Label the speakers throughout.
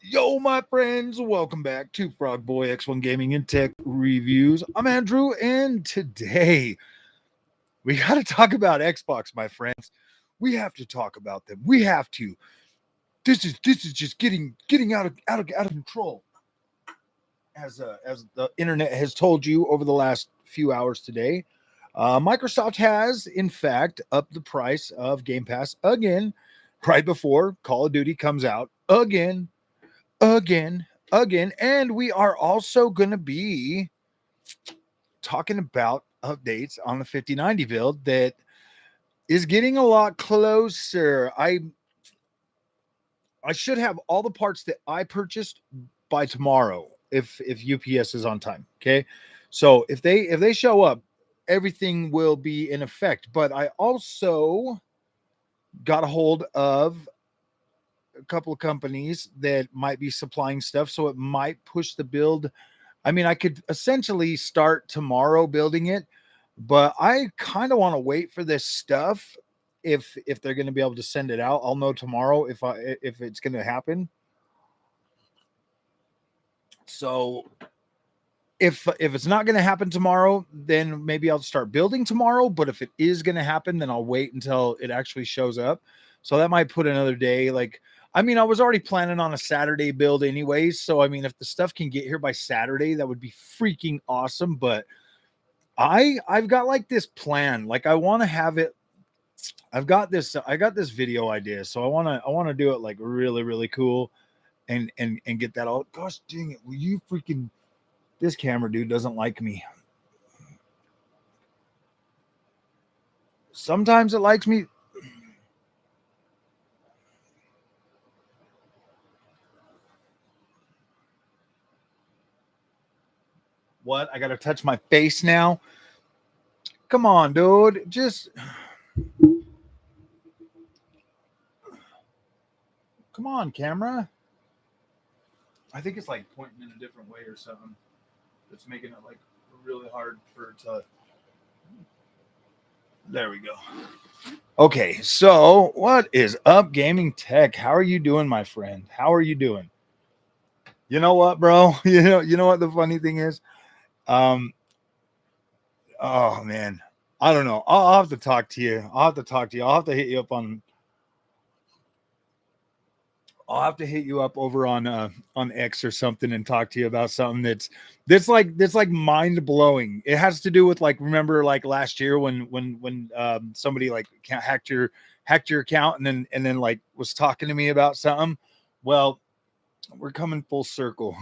Speaker 1: Yo, my friends, welcome back to Frog Boy X1 Gaming and Tech Reviews. I'm Andrew, and today we got to talk about Xbox, my friends. We have to talk about them. We have to. This is just getting out of control, as the internet has told you over the last few hours today. Microsoft has, in fact, upped the price of Game Pass again, right before Call of Duty comes out again, and we are also going to be talking about updates on the 5090 build that is getting a lot closer. I should have all the parts that I purchased by tomorrow if UPS is on time. Okay, so if they show up, everything will be in effect. But I also got a hold of a couple of companies that might be supplying stuff, so it might push the build. I mean, I could essentially start tomorrow building it, but I kind of want to wait for this stuff. If they're going to be able to send it out, I'll know tomorrow if it's going to happen. So if it's not going to happen tomorrow, then maybe I'll start building tomorrow. But if it is going to happen, then I'll wait until it actually shows up. So that might put another day. Like, I mean, I was already planning on a Saturday build anyways. So, I mean, if the stuff can get here by Saturday, that would be freaking awesome. But I've got like this plan. Like, I want to have it. I got this video idea. So I want to do it like really, really cool and get that all. Gosh dang it. Will you freaking, this camera dude doesn't like me. Sometimes it likes me. What? I got to touch my face now? Come on, dude. Just come on, camera. I think it's like pointing in a different way or something. It's making it like really hard for it to. There we go. Okay, so what is up, Gaming Tech? How are you doing, my friend? How are you doing? You know what, bro? You know what the funny thing is? Oh man, I don't know. I'll have to talk to you. I'll have to hit you up on. I'll have to hit you up over on X or something and talk to you about something that's like mind blowing. It has to do with, like, remember like last year when somebody like hacked your account and then like was talking to me about something. Well, we're coming full circle.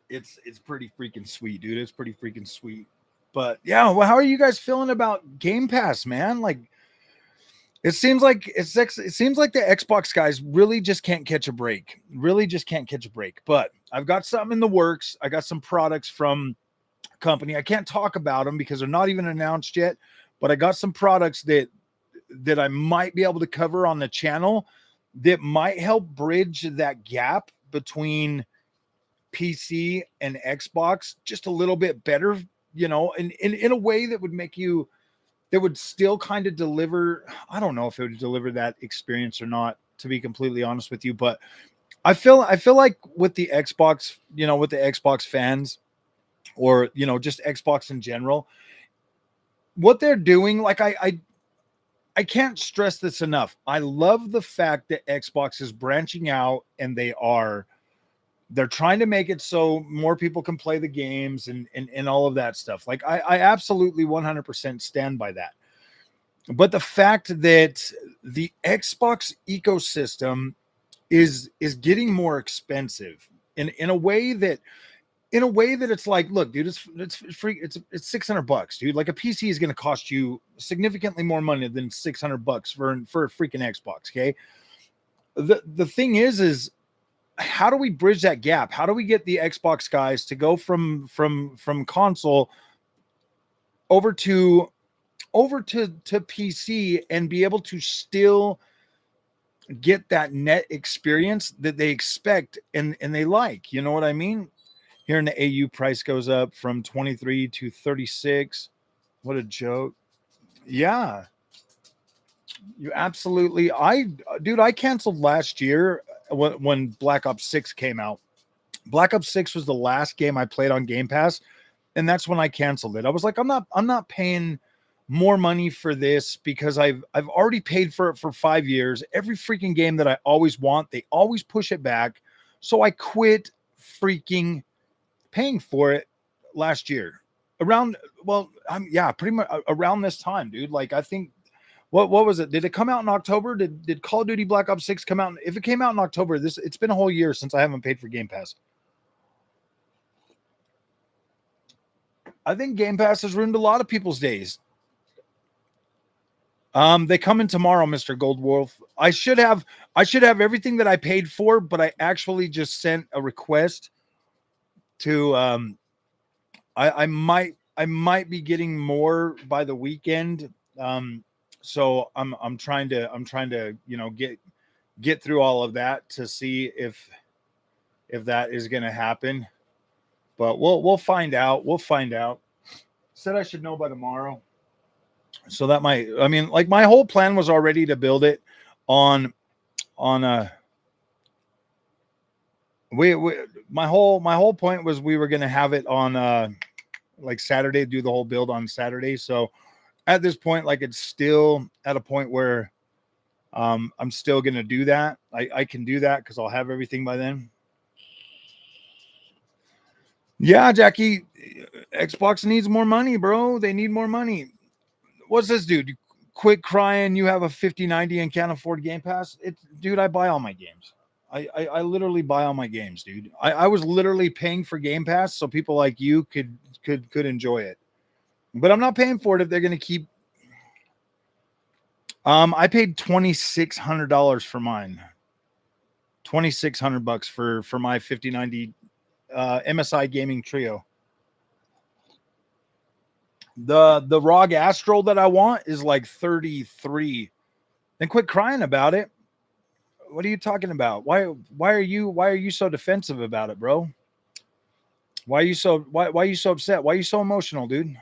Speaker 1: It's pretty freaking sweet, dude. It's pretty freaking sweet. But yeah, well, how are you guys feeling about Game Pass, man? Like, it seems like the Xbox guys really just can't catch a break. Really just can't catch a break. But I've got something in the works. I got some products from a company. I can't talk about them because they're not even announced yet. But I got some products that I might be able to cover on the channel that might help bridge that gap between PC and Xbox just a little bit better, in a way that would make you, that would still kind of deliver. I don't know if it would deliver that experience or not, to be completely honest with you. But I feel like with the Xbox, with the Xbox fans, or just Xbox in general, what they're doing, like I can't stress this enough. I love the fact that Xbox is branching out and they're trying to make it so more people can play the games and all of that stuff. Like, I absolutely 100% stand by that. But the fact that the Xbox ecosystem is getting more expensive in a way that it's like, look, dude, it's free. It's $600, dude. Like, a PC is going to cost you significantly more money than $600 for a freaking Xbox. Okay. The thing is how do we bridge that gap? How do we get the Xbox guys to go from console over to PC and be able to still get that net experience that they expect and they like? You know what I mean? Here in the AU, price goes up from 23 to 36. What a joke. Yeah. You absolutely. Dude, I canceled last year when Black Ops 6 came out. Black Ops 6 was the last game I played on Game Pass, and that's when I canceled it. I was like, I'm not paying more money for this because I've already paid for it for 5 years. Every freaking game that I always want, they always push it back. So I quit freaking paying for it last year. Around pretty much around this time, dude. Like I think what was it? Did it come out in October? Did Call of Duty Black Ops 6 come out? If it came out in October, it's been a whole year since I haven't paid for Game Pass. I think Game Pass has ruined a lot of people's days. They come in tomorrow, Mr. Goldwolf. I should have everything that I paid for, but I actually just sent a request to I might be getting more by the weekend. So I'm trying to, you know, get through all of that to see if that is going to happen. But we'll find out. We'll find out. Said I should know by tomorrow. So that might, I mean, like my whole plan was already to build it on my whole point was we were going to have it on like Saturday, do the whole build on Saturday. So at this point, like it's still at a point where I'm still going to do that. I can do that because I'll have everything by then. Yeah, Jackie, Xbox needs more money, bro. They need more money. What's this, dude? You quit crying. You have a 5090 and can't afford Game Pass. Dude, I buy all my games. I literally buy all my games, dude. I was literally paying for Game Pass so people like you could enjoy it. But I'm not paying for it if they're going to keep. I paid $2,600 for mine. $2,600 for my 5090 MSI gaming trio. The ROG Astral that I want is like 33. Then quit crying about it. What are you talking about? Why are you so defensive about it, bro? Why are you so upset? Why are you so emotional, dude?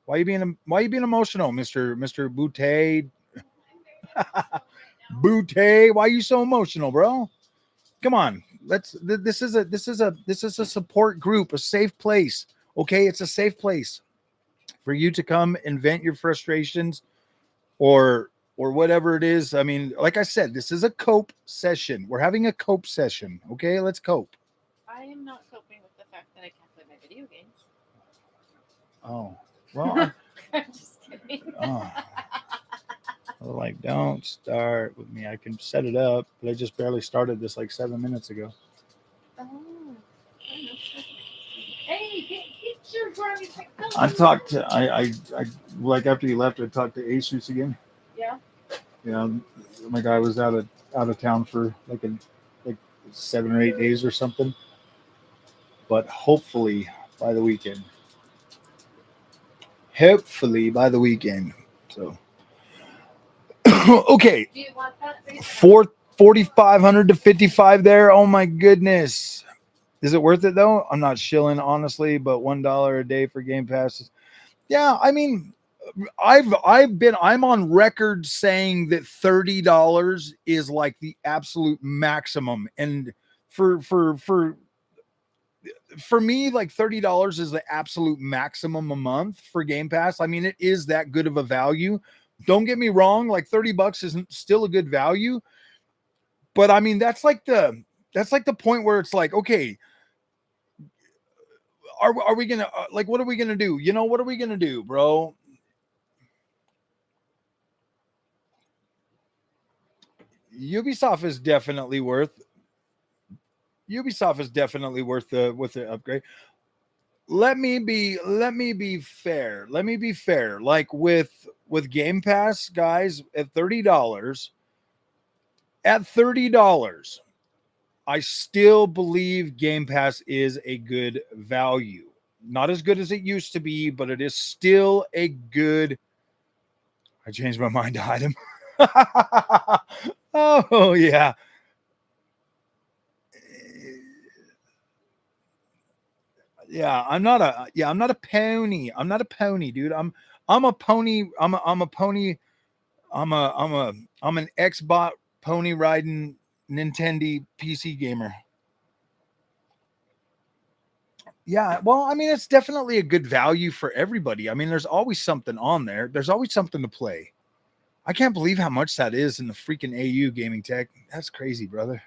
Speaker 1: Why are you being emotional, Mr. Boutte? Boutte, why are you so emotional, bro? Come on. This is a support group, a safe place. Okay, it's a safe place for you to come and vent your frustrations or whatever it is. I mean, like I said, this is a cope session. We're having a cope session. Okay, let's cope.
Speaker 2: I am not coping with the fact that I can't play my video games.
Speaker 1: Oh, well,
Speaker 2: I'm just kidding.
Speaker 1: Like, don't start with me. I can set it up, but I just barely started this like 7 minutes ago.
Speaker 2: Oh. Hey, get your brownie.
Speaker 1: I talked to I like after you left, I talked to Asus again.
Speaker 2: Yeah.
Speaker 1: Yeah, my guy was out of town for like 7 or 8 days or something. But hopefully by the weekend. So okay.
Speaker 2: Do you want that?
Speaker 1: 4,500 to 55 there. Oh my goodness. Is it worth it though? I'm not shilling honestly, but $1 a day for Game Pass. Yeah, I mean, I'm on record saying that $30 is like the absolute maximum, and for me, like $30 is the absolute maximum a month for Game Pass. I mean, it is that good of a value. Don't get me wrong, like $30 isn't still a good value, but I mean that's like the point where it's like, okay, are we gonna like what are we gonna do? You know, what are we gonna do, bro? Ubisoft is definitely worth the upgrade. Let me be fair. Like with Game Pass, guys, at $30, I still believe Game Pass is a good value. Not as good as it used to be, but it is still a good. I changed my mind to hide him. Oh yeah. Yeah, I'm not a pony. I'm not a pony, dude. I'm a pony. I'm a pony. I'm an Xbox pony riding Nintendo PC gamer. Yeah, well, I mean, it's definitely a good value for everybody. I mean, there's always something on there. There's always something to play. I can't believe how much that is in the freaking AU gaming tech. That's crazy, brother.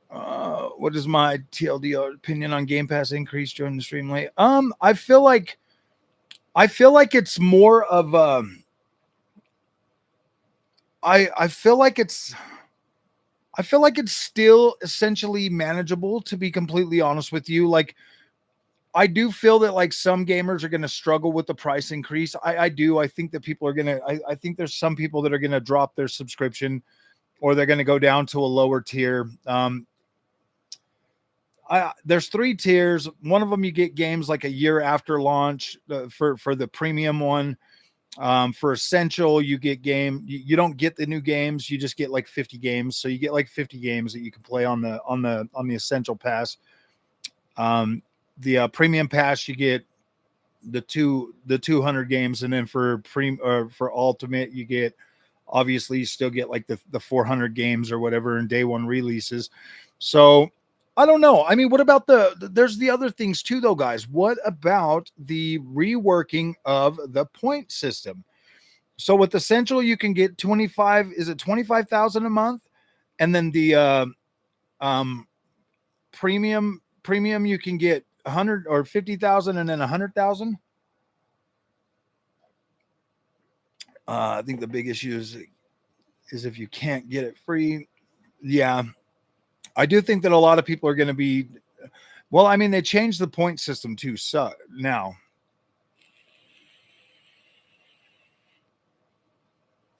Speaker 1: What is my TLDR opinion on Game Pass increase during the stream late? I feel like it's more of I feel like it's still essentially manageable, to be completely honest with you. Like, I do feel that like some gamers are going to struggle with the price increase. I do. I think that people are going to, I think there's some people that are going to drop their subscription, or they're going to go down to a lower tier. There's 3 tiers. One of them, you get games like a year after launch for the premium one. For essential, you get you don't get the new games. You just get like 50 games. So you get like 50 games that you can play on the essential pass. The premium pass, you get the 200 games, and then for ultimate, you get, obviously you still get like the 400 games or whatever in day one releases. So I don't know. I mean, what about there's the other things too though, guys. What about the reworking of the point system? So with essential, you can get 25,000 a month, and then the premium you can get 100 or 50,000, and then 100,000. I think the big issue is if you can't get it free. Yeah, I do think that a lot of people are going to be. Well, I mean, they changed the point system too. So now,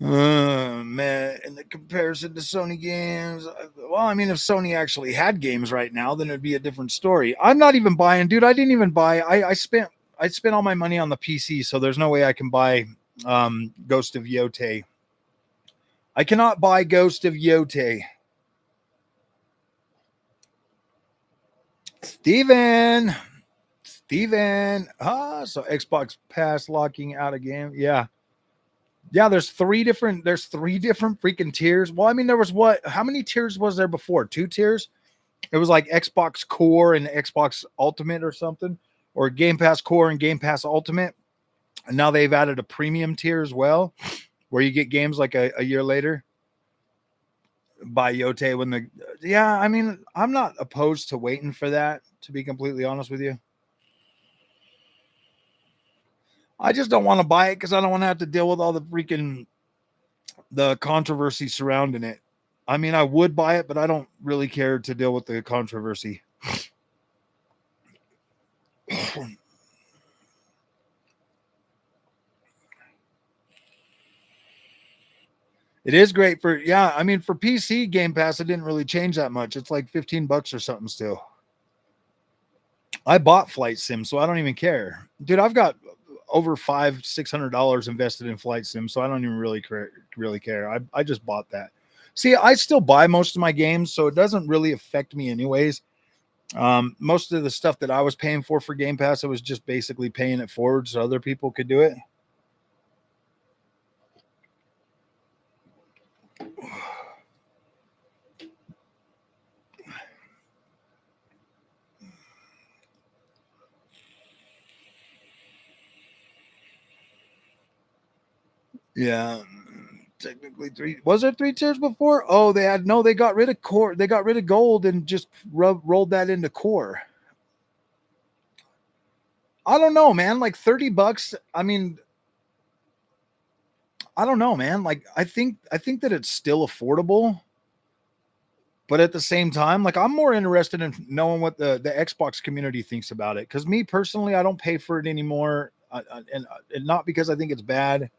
Speaker 1: man, in the comparison to Sony games, well, I mean, if Sony actually had games right now, then it'd be a different story. I'm not even buying, dude. I didn't even buy. I spent all my money on the PC, so there's no way I can buy Ghost of Yote. I cannot buy Ghost of Yote. Steven. So Xbox Pass locking out a game. Yeah. There's three different freaking tiers. Well, I mean, there was how many tiers was there before? 2 tiers. It was like Xbox Core and Xbox Ultimate or something, or Game Pass Core and Game Pass Ultimate. And now they've added a premium tier as well, where you get games like a year later by Yote I mean, I'm not opposed to waiting for that, to be completely honest with you. I just don't want to buy it because I don't want to have to deal with all the controversy surrounding it. I mean, I would buy it, but I don't really care to deal with the controversy. It is great for, I mean, for PC Game Pass, it didn't really change that much. It's like $15 or something still. I bought Flight Sim, so I don't even care. Dude, I've got over $500-600 invested in Flight Sim, so I don't even really care. I just bought that. See, I still buy most of my games, so it doesn't really affect me anyways. Most of the stuff that I was paying for Game Pass, I was just basically paying it forward so other people could do it. Yeah, technically 3. Was there 3 tiers before? Oh, they got rid of core. They got rid of gold and just rolled that into core. I don't know, man. Like $30. I mean, I don't know, man. Like I think that it's still affordable, but at the same time, like I'm more interested in knowing what the Xbox community thinks about it. Because me personally, I don't pay for it anymore, and not because I think it's bad.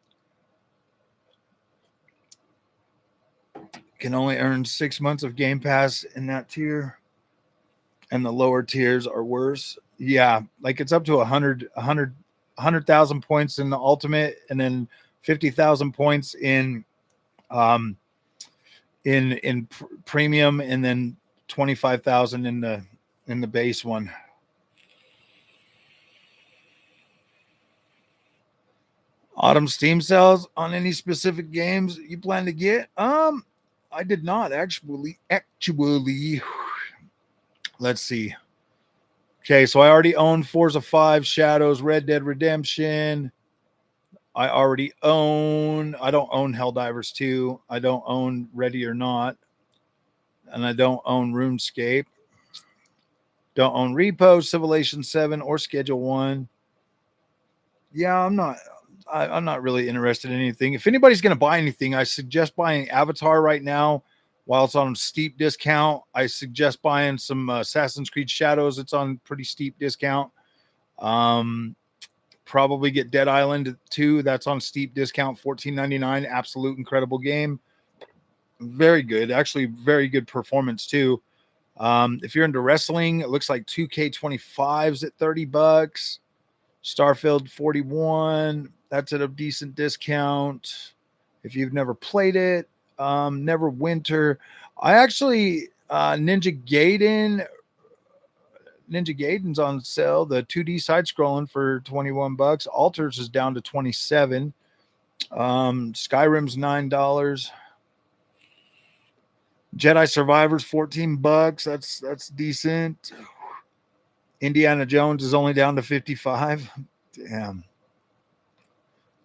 Speaker 1: Can only earn 6 months of Game Pass in that tier, and the lower tiers are worse. Yeah, like it's up to 100,000 points in the ultimate, and then 50,000 points in premium, and then 25,000 in the base one. Autumn Steam sales on any specific games you plan to get? I did not actually. Let's see. Okay, so I already own Forza 5, Shadows, Red Dead Redemption. I don't own Helldivers 2. I don't own Ready or Not. And I don't own RuneScape. Don't own Repo, Civilization 7, or Schedule 1. Yeah, I'm not really interested in anything. If anybody's going to buy anything, I suggest buying Avatar right now while it's on steep discount. I suggest buying some Assassin's Creed Shadows. It's on pretty steep discount. Probably get Dead Island 2. That's on steep discount, $14.99. Absolute incredible game. Very good. Actually, very good performance too. If you're into wrestling, it looks like 2K25's at $30. Starfield 41. That's at a decent discount. If you've never played it, Neverwinter. I actually Ninja Gaiden's on sale. The 2D side scrolling for $21. Alters is down to 27. Skyrim's $9. Jedi Survivors $14. That's decent. Indiana Jones is only down to 55. Damn.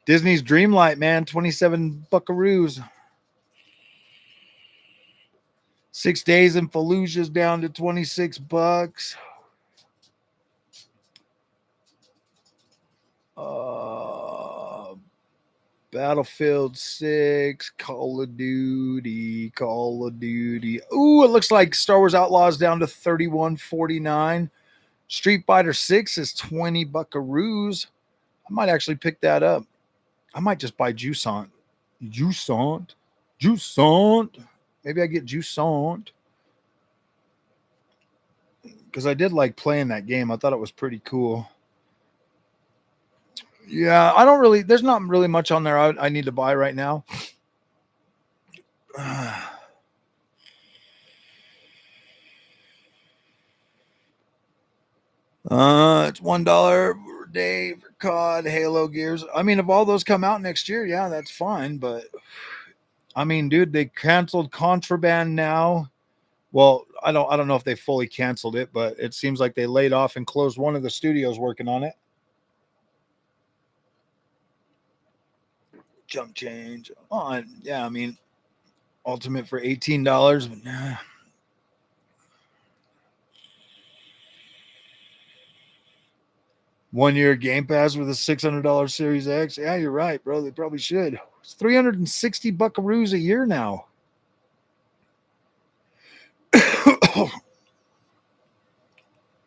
Speaker 1: Disney's Dreamlight, man, 27 buckaroos. 6 Days in Fallujah's down to $26. Battlefield 6, Call of Duty. Ooh, it looks like Star Wars Outlaws down to $31.49. Street Fighter 6 is 20 buckaroos. I might actually pick that up. I might just buy Jusant. Maybe I get Jusant. Because I did like playing that game. I thought it was pretty cool. Yeah, there's not really much on there I need to buy right now. It's $1 per day for COD, Halo, Gears. I mean, if all those come out next year, yeah, that's fine. But I mean, dude, they canceled Contraband now. Well, I don't know if they fully canceled it, but it seems like they laid off and closed one of the studios working on it. Jump change on, yeah. I mean, Ultimate for $18, but nah. One-year Game Pass with a $600 Series X. Yeah, you're right, bro. They probably should. It's 360 buckaroos a year now.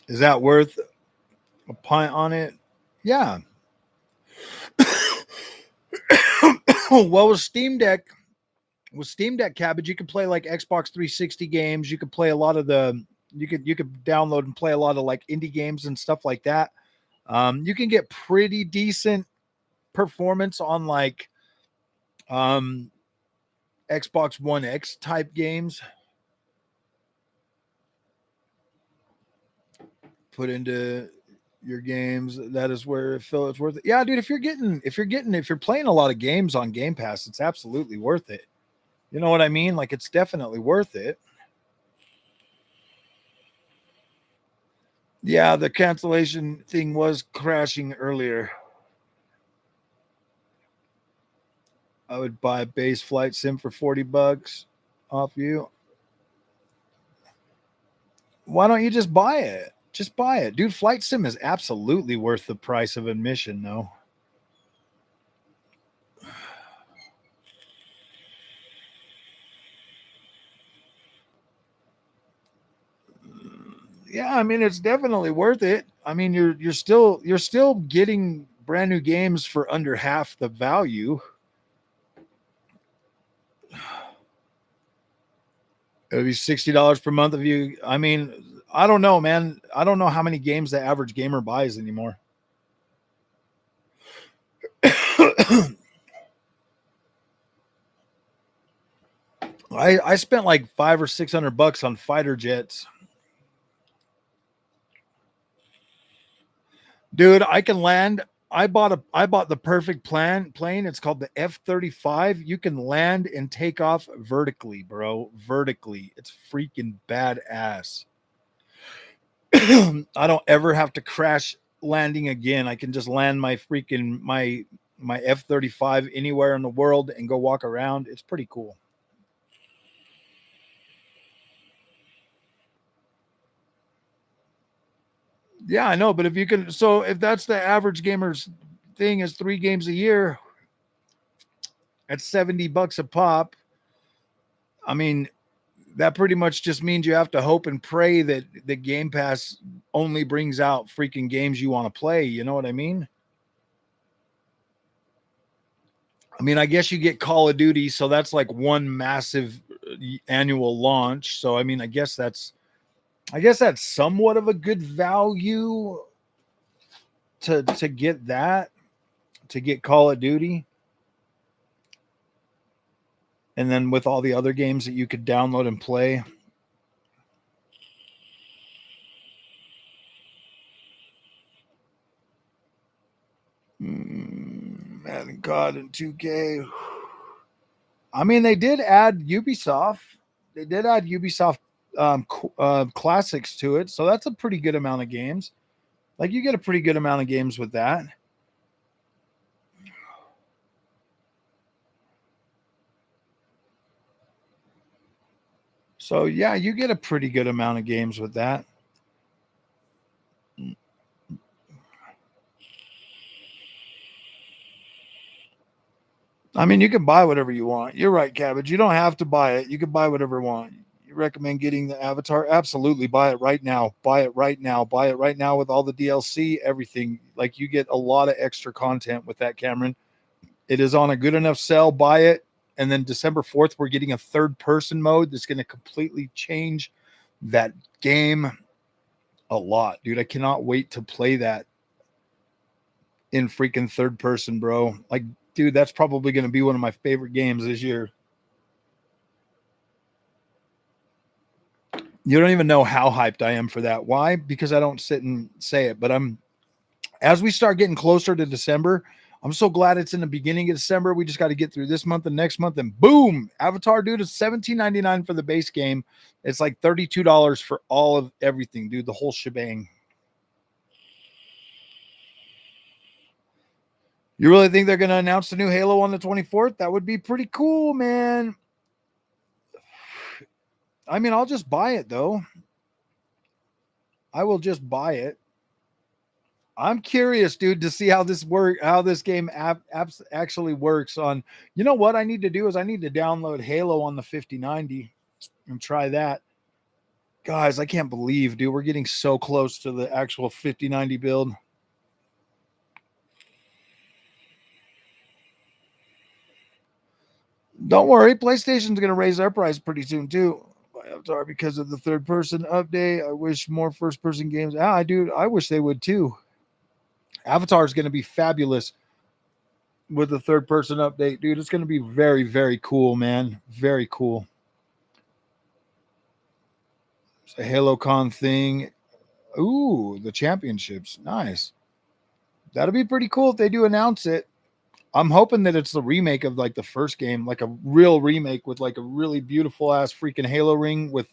Speaker 1: Is that worth a pint on it? Yeah. Well, with Steam Deck Cabbage, you can play like Xbox 360 games. You could play a lot of you could download and play a lot of like indie games and stuff like that. You can get pretty decent performance on like Xbox One X type games. Put into your games. That is where it's worth it. Yeah, dude, if you're playing a lot of games on Game Pass, it's absolutely worth it. You know what I mean? Like, it's definitely worth it. Yeah, the cancellation thing was crashing earlier. I would buy a base flight sim for $40 off you. Why don't you just buy it? Just buy it. Dude, flight sim is absolutely worth the price of admission, though. Yeah, I mean, it's definitely worth it. I mean, you're still getting brand new games for under half the value. It would be $60 per month of you. I mean, I don't know, man. I don't know how many games the average gamer buys anymore. I spent like $500 or $600 on fighter jets. Dude, I can land I bought the perfect plane. It's called the F-35. You can land and take off vertically, bro. Vertically. It's freaking badass. I don't ever have to crash landing again. I can just land my freaking my F-35 anywhere in the world and go walk around. It's pretty cool. Yeah, I know, but if you can, so if that's the average gamer's thing is 3 games a year at $70 a pop, I mean, that pretty much just means you have to hope and pray that the Game Pass only brings out freaking games you want to play. You know what I mean? I mean, I guess you get Call of Duty, so that's like one massive annual launch. So I mean, I guess that's somewhat of a good value to get that, to get Call of Duty. And then with all the other games that you could download and play. Man, God, and 2K. I mean, they did add Ubisoft. They did add Ubisoft classics to it, so that's a pretty good amount of games. Like you get a pretty good amount of games with that. So yeah, you get a pretty good amount of games with that. I mean, you can buy whatever you want. You're right, Cabbage. You don't have to buy it. You can buy whatever you want. You recommend getting the Avatar? Absolutely. Buy it right now. Buy it right now. Buy it right now with all the DLC, everything. Like you get a lot of extra content with that, Cameron. It is on a good enough sale. Buy it. And then December 4th, we're getting a third person mode that's going to completely change that game a lot, dude. I cannot wait to play that in freaking third person, bro. Like, dude, that's probably going to be one of my favorite games this year. You don't even know how hyped I am for that. Why? Because I don't sit and say it, but as we start getting closer to December, I'm so glad it's in the beginning of December. We just got to get through this month and next month, and boom, Avatar, dude, is $17.99 for the base game. It's like $32 for all of everything, dude, the whole shebang. You really think they're going to announce the new Halo on the 24th? That would be pretty cool, man. I mean, I'll just buy it, though. I will just buy it. I'm curious, dude, to see how this game actually works on. You know what I need to do is I need to download Halo on the 5090 and try that. Guys, I can't believe, dude, we're getting so close to the actual 5090 build. Don't worry, PlayStation's going to raise their price pretty soon too. Avatar because of the third person update. I wish more first person games. I wish they would too. Avatar is going to be fabulous with the third person update, dude. It's going to be very, very cool, man. Very cool. It's a Halo Con thing. Ooh, the championships. Nice. That'll be pretty cool if they do announce it. I'm hoping that it's the remake of like the first game, like a real remake with like a really beautiful ass freaking Halo ring with,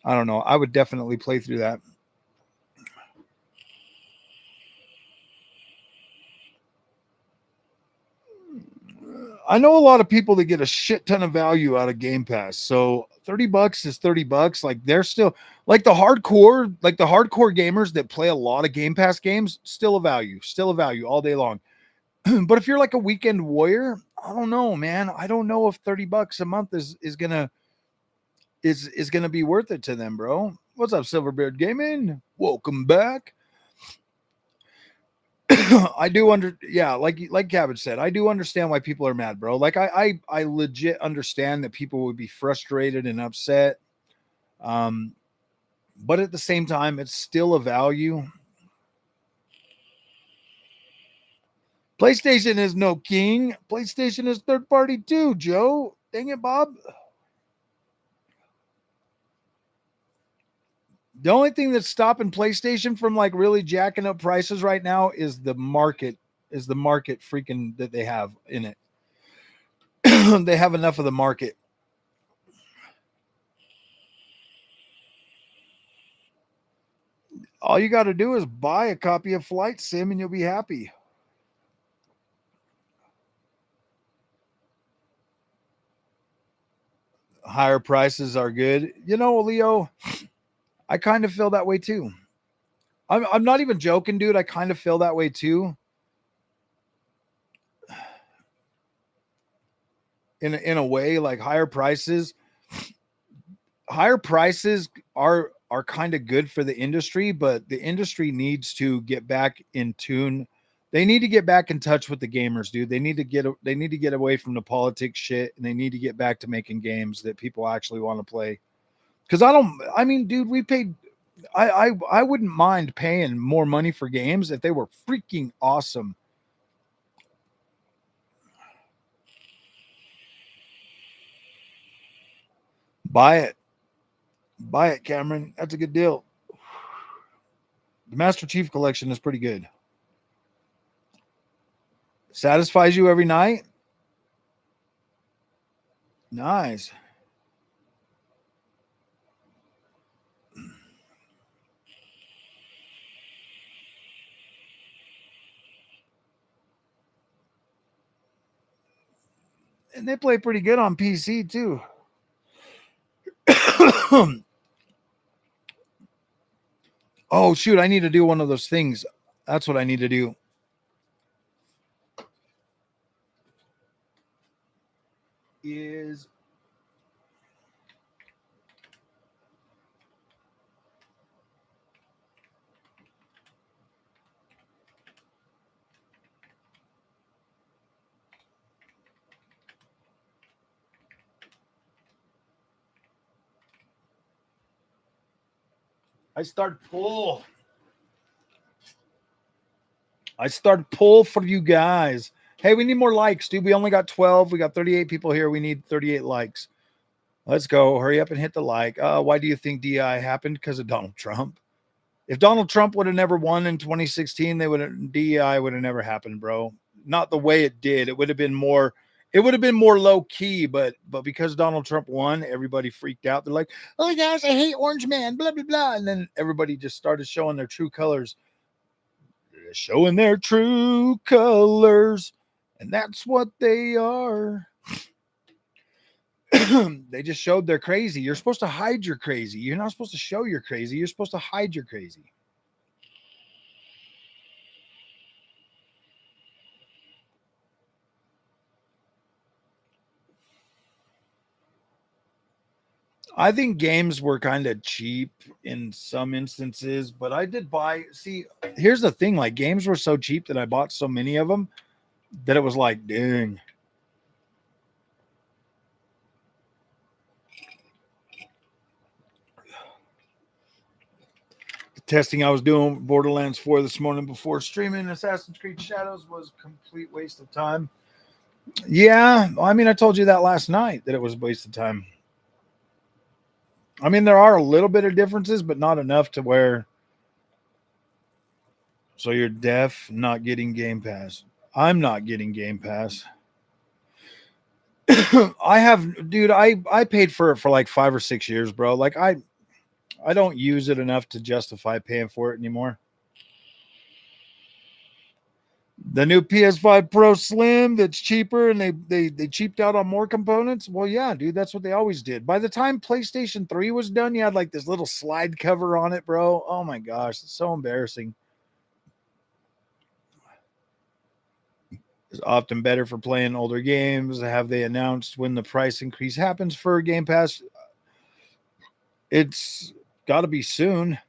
Speaker 1: I don't know. I would definitely play through that. I know a lot of people that get a shit ton of value out of Game Pass. So $30 is $30. Like they're still like the hardcore gamers that play a lot of Game Pass games, still a value all day long. But if you're like a weekend warrior, I don't know, man. I don't know if $30 a month is gonna be worth it to them, bro. What's up, Silverbeard Gaming? Welcome back. I do like Cabbage said, I do understand why people are mad, bro. Like I legit understand that people would be frustrated and upset. But at the same time, it's still a value. PlayStation is no king. PlayStation is third party too, Joe. Dang it, Bob. The only thing that's stopping PlayStation from like really jacking up prices right now is the market. Is the market freaking that they have in it? They have enough of the market. All you got to do is buy a copy of Flight Sim and you'll be happy. Higher prices are good. You know, Leo, I kind of feel that way too. I'm not even joking, dude. I kind of feel that way too. In a way, like higher prices are kind of good for the industry, but the industry needs to get back in tune. They need to get back in touch with the gamers, dude. They need to get away from the politics shit, and they need to get back to making games that people actually want to play. Because I mean, dude, we paid. I wouldn't mind paying more money for games if they were freaking awesome. Buy it, Cameron. That's a good deal. The Master Chief Collection is pretty good. Satisfies you every night. Nice. And they play pretty good on PC too. Oh shoot, I need to do one of those things. That's what I need to do. Is I start pull. I start pull for you guys. Hey, we need more likes, dude. We only got 12. We got 38 people here. We need 38 likes. Let's go. Hurry up and hit the like. Why do you think DI happened? Because of Donald Trump. If Donald Trump would have never won in 2016, DEI would have never happened, bro. Not the way it did. It would have been more low key, but because Donald Trump won, everybody freaked out. They're like, "Oh gosh, I hate Orange Man," blah blah blah, and then everybody just started showing their true colors. Showing their true colors, and that's what they are. They just showed they're crazy. You're supposed to hide your crazy. You're not supposed to show you're crazy. You're supposed to hide your crazy. I think games were kind of cheap in some instances, but I did buy. See, here's the thing: like games were so cheap that I bought so many of them that it was like, dang. The testing I was doing Borderlands 4 this morning before streaming Assassin's Creed Shadows was a complete waste of time. Yeah, I mean, I told you that last night that it was a waste of time. I mean, there are a little bit of differences, but not enough to where. So you're deaf, not getting Game Pass. I'm not getting Game Pass. I have, dude. I paid for it for like 5 or 6 years, bro. Like I don't use it enough to justify paying for it anymore. The new PS5 Pro Slim that's cheaper and they cheaped out on more components. Well, yeah, dude, that's what they always did. By the time PlayStation 3 was done, you had like this little slide cover on it, bro. Oh my gosh, it's so embarrassing. It's often better for playing older games. Have they announced when the price increase happens for Game Pass? It's got to be soon,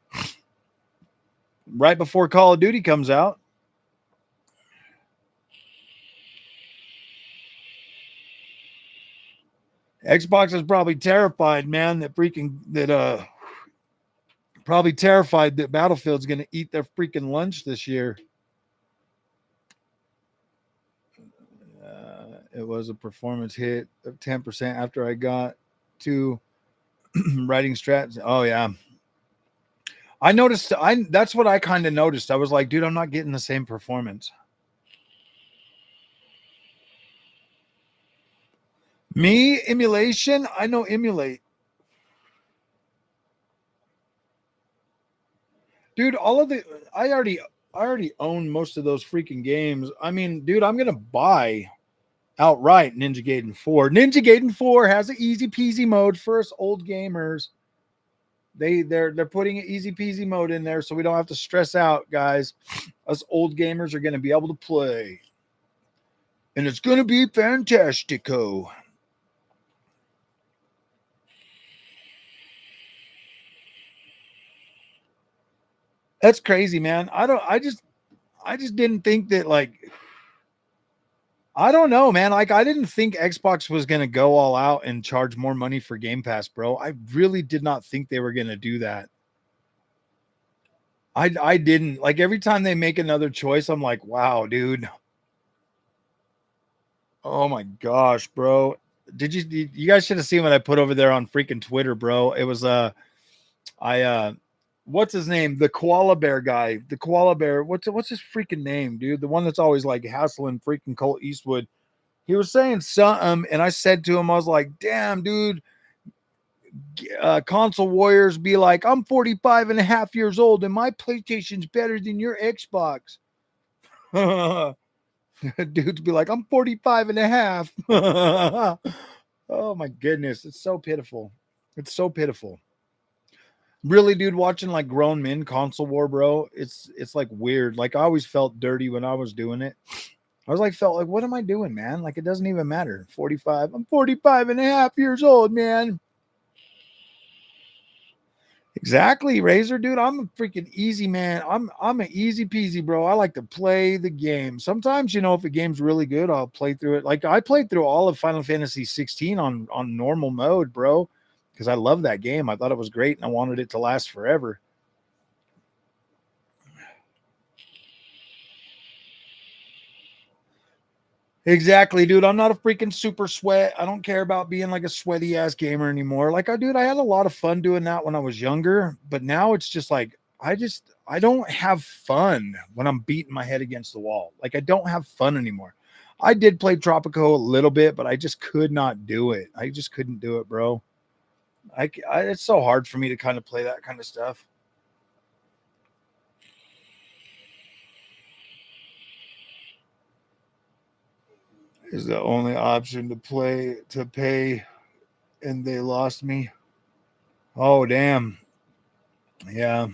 Speaker 1: right before Call of Duty comes out. Xbox is probably terrified, man, probably terrified that Battlefield's going to eat their freaking lunch this year. It was a performance hit of 10% after I got to writing strats. Oh, yeah. I noticed. That's what I kind of noticed. I was like, dude, I'm not getting the same performance. Me emulation. I know emulate. Dude, all of the I already own most of those freaking games. I mean, dude, I'm gonna buy outright Ninja Gaiden 4. Ninja Gaiden 4 has an easy peasy mode for us old gamers. They're putting an easy peasy mode in there so we don't have to stress out, guys. Us old gamers are gonna be able to play. And it's gonna be fantastico. That's crazy, man. I just didn't think that, like, I don't know, man. Like, I didn't think Xbox was going to go all out and charge more money for Game Pass, bro. I really did not think they were going to do that. I didn't. Like, every time they make another choice, I'm like, wow, dude. Oh my gosh, bro. You guys should have seen what I put over there on freaking Twitter, bro. It was what's his name? The koala bear guy. The koala bear. What's his freaking name, dude? The one that's always like hassling freaking Colt Eastwood. He was saying something, and I said to him, I was like, damn, dude, console warriors be like, I'm 45 and a half years old, and my PlayStation's better than your Xbox. Dudes be like, I'm 45 and a half. Oh my goodness. It's so pitiful. It's so pitiful. Really, dude, watching like grown men console war, bro, it's like weird. Like, I always felt dirty when I was doing it. I was like, felt like, what am I doing, man? Like, it doesn't even matter. 45. I'm 45 and a half years old, man. Exactly, Razor, dude. I'm a freaking easy man. I'm an easy peasy, bro. I like to play the game. Sometimes, if a game's really good, I'll play through it. Like, I played through all of Final Fantasy 16 on normal mode, bro, because I love that game. I thought it was great, and I wanted it to last forever. Exactly, dude. I'm not a freaking super sweat. I don't care about being like a sweaty ass gamer anymore. Like, I had a lot of fun doing that when I was younger, but now it's just like I don't have fun when I'm beating my head against the wall. Like, I don't have fun anymore. I did play Tropico a little bit, but I just could not do it. I just couldn't do it, bro. It's so hard for me to kind of play that kind of stuff. Is the only option to pay, and they lost me. Oh, damn. Yeah.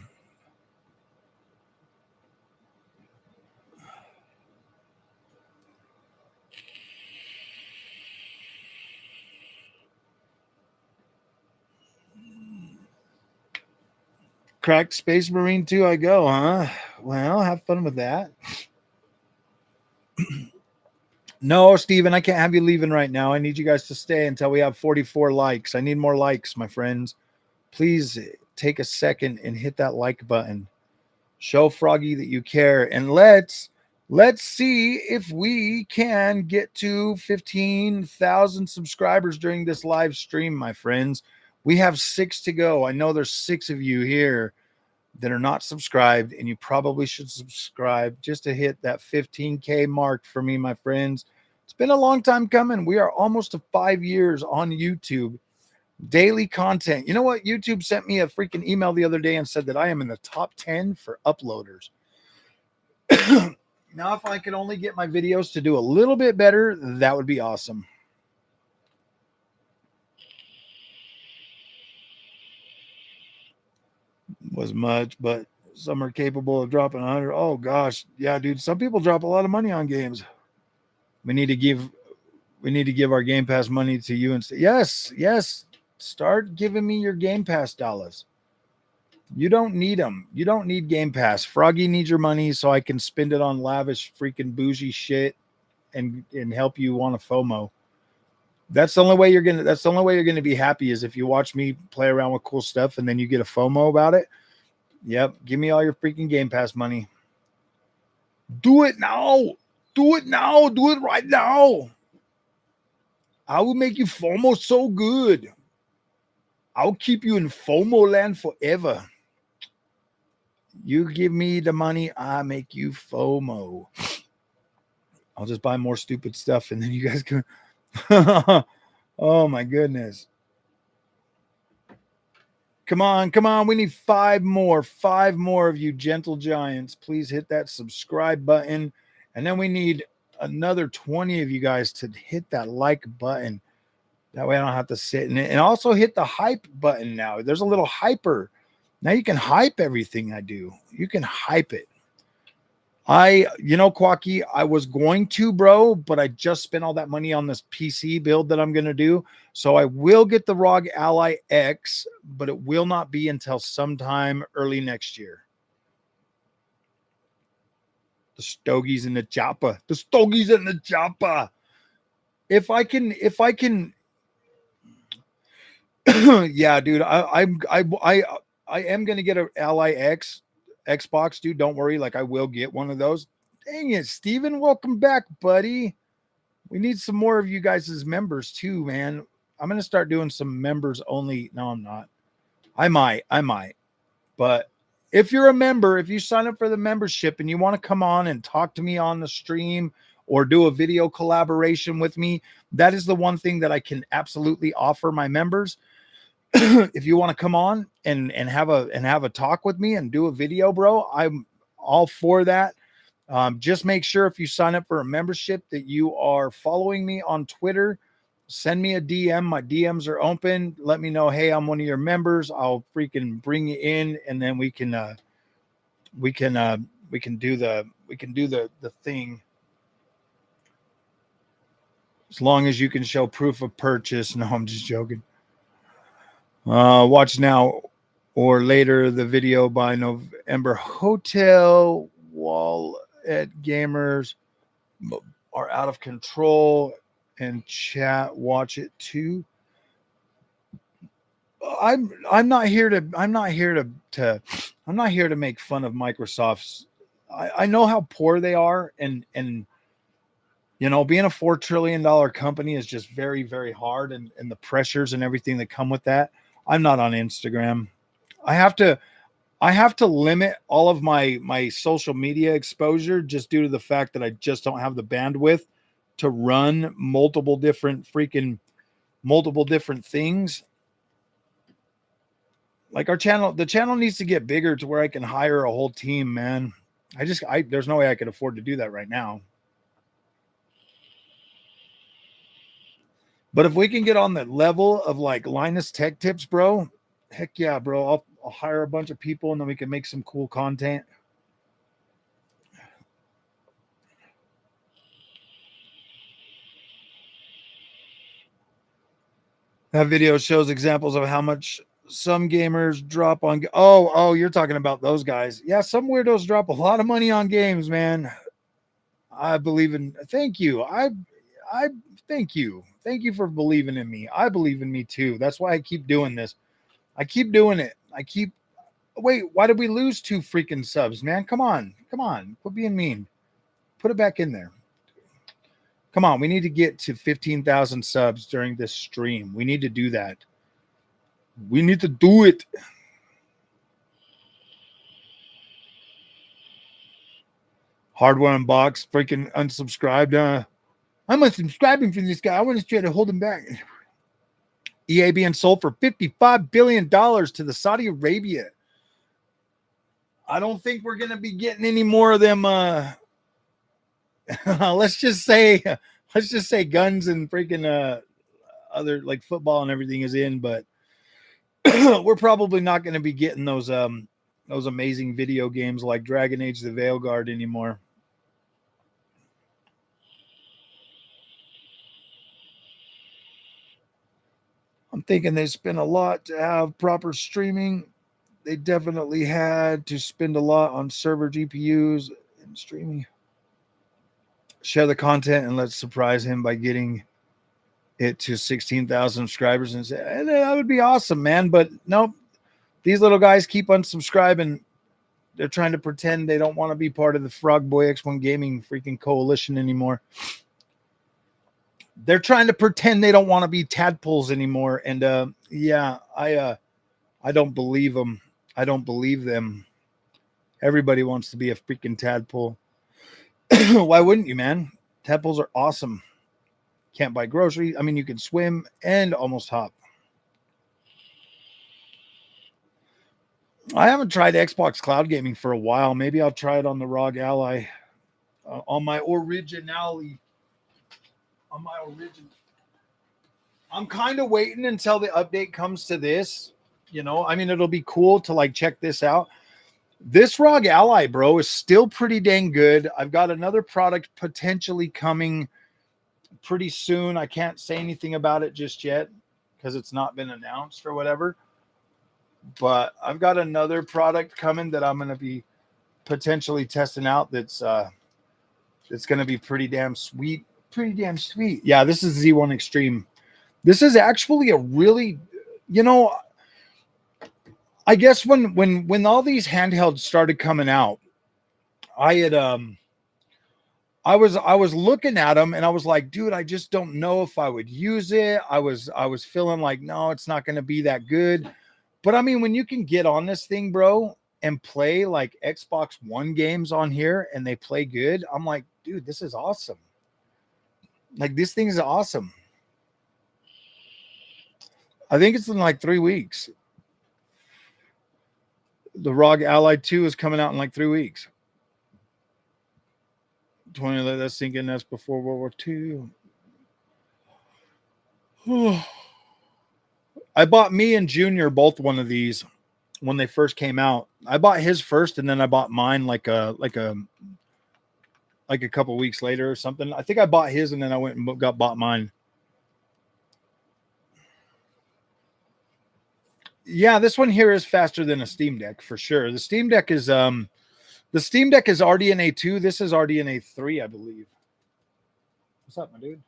Speaker 1: Cracked Space Marine 2, I go, huh? Well, have fun with that. No, Steven, I can't have you leaving right now. I need you guys to stay until we have 44 likes. I need more likes, my friends. Please take a second and hit that like button. Show Froggy that you care. And let's see if we can get to 15,000 subscribers during this live stream, my friends. We have 6 to go. I know there's 6 of you here that are not subscribed, and you probably should subscribe just to hit that 15K mark for me, my friends. It's been a long time coming. We are almost to 5 years on YouTube. Daily content. You know what? YouTube sent me a freaking email the other day and said that I am in the top 10 for uploaders. Now, if I could only get my videos to do a little bit better, that would be awesome. Was much, but some are capable of dropping 100. Oh gosh, yeah, dude. Some people drop a lot of money on games. We need to give our Game Pass money to you and say, yes. Start giving me your Game Pass dollars. You don't need them. You don't need Game Pass. Froggy needs your money so I can spend it on lavish freaking bougie shit and help you on a FOMO. That's the only way you're gonna be happy is if you watch me play around with cool stuff and then you get a FOMO about it. Yep, give me all your freaking Game Pass money. Do it now. Do it now. Do it right now. I will make you FOMO so good. I'll keep you in FOMO land forever. You give me the money, I make you FOMO. I'll just buy more stupid stuff and then you guys can. Oh my goodness. Come on, come on. We need 5 more. 5 more of you gentle giants. Please hit that subscribe button. And then we need another 20 of you guys to hit that like button. That way I don't have to sit in it. And also hit the hype button now. There's a little hyper. Now you can hype everything I do. You can hype it. Quacky, I was going to, bro, but I just spent all that money on this PC build that I'm going to do. So I will get the ROG Ally X, but it will not be until sometime early next year. The stogies in the chopper. The stogies in the chopper. If I can, yeah, dude, I am going to get an Ally X Xbox, dude. Don't worry. Like, I will get one of those. Dang it, Steven. Welcome back, buddy. We need some more of you guys as members too, man. I'm going to start doing some members only. No, I'm not. I might. But if you're a member, if you sign up for the membership and you want to come on and talk to me on the stream or do a video collaboration with me, that is the one thing that I can absolutely offer my members. If you want to come on and have a talk with me and do a video, bro, I'm all for that. Just make sure if you sign up for a membership that you are following me on Twitter. Send me a DM. My DMs are open. Let me know, hey, I'm one of your members. I'll freaking bring you in, and then we can do the thing. As long as you can show proof of purchase. No, I'm just joking. Watch now or later the video by November Hotel. Wall at gamers are out of control, and chat watch it too. I'm not here to make fun of Microsoft's. I know how poor they are, and being a $4 trillion company is just very, very hard, and the pressures and everything that come with that. I'm not on Instagram. I have to limit all of my social media exposure just due to the fact that I just don't have the bandwidth to run multiple different things. Like the channel needs to get bigger to where I can hire a whole team, man. There's no way I could afford to do that right now. But if we can get on the level of like Linus Tech Tips, bro, heck yeah, bro. I'll hire a bunch of people and then we can make some cool content. That video shows examples of how much some gamers drop on. Oh, you're talking about those guys. Yeah, some weirdos drop a lot of money on games, man. I believe in. Thank you. I thank you. Thank you for believing in me. I believe in me too. That's why I keep doing this. I keep doing it. Wait, why did we lose 2 freaking subs, man? Come on. Quit being mean. Put it back in there. Come on. We need to get to 15,000 subs during this stream. We need to do that. We need to do it. Hardware Unbox, freaking unsubscribed. I'm unsubscribing from this guy. I want to try to hold him back. EA being sold for $55 billion to the Saudi Arabia. I don't think we're going to be getting any more of them. Let's just say guns and freaking other like football and everything is in, but we're probably not going to be getting those amazing video games like Dragon Age the Veilguard anymore. I'm thinking they spent a lot to have proper streaming. They definitely had to spend a lot on server GPUs and streaming. Share the content and let's surprise him by getting it to 16,000 subscribers and say, that would be awesome, man. But nope, these little guys keep unsubscribing. They're trying to pretend they don't want to be part of the Frog Boy X1 Gaming freaking coalition anymore. They're trying to pretend they don't want to be tadpoles anymore. And yeah, I don't believe them. I don't believe them. Everybody wants to be a freaking tadpole. Why wouldn't you, man? Tadpoles are awesome. Can't buy groceries. I mean, you can swim and almost hop. I haven't tried Xbox cloud gaming for a while. Maybe I'll try it on the ROG Ally. On my originality. On my origin. I'm kind of waiting until the update comes to this. You know, I mean, it'll be cool to like check this out. This ROG Ally, bro, is still pretty dang good. I've got another product potentially coming pretty soon. I can't say anything about it just yet because it's not been announced or whatever. But I've got another product coming that I'm going to be potentially testing out that's going to be pretty damn sweet. Pretty damn sweet. Yeah, this is Z1 Extreme. This is actually a really, you know, I guess when all these handhelds started coming out, I was looking at them and I was like, dude, I just don't know if I would use it. I was feeling like, no, it's not going to be that good. But I mean, when you can get on this thing, bro, and play like Xbox One games on here and they play good, I'm like, dude, this is awesome. Like, this thing is awesome. I think it's in like 3 weeks. The ROG Ally 2 is coming out in like 3 weeks. 20, let that sink in. That's before World War II. I bought me and Junior both one of these when they first came out. I bought his first, and then I bought mine like a couple weeks later or something. I think I bought his, and then I went and bought mine. Yeah, this one here is faster than a Steam Deck for sure. The Steam Deck is RDNA 2. This is RDNA 3, I believe. What's up, my dude?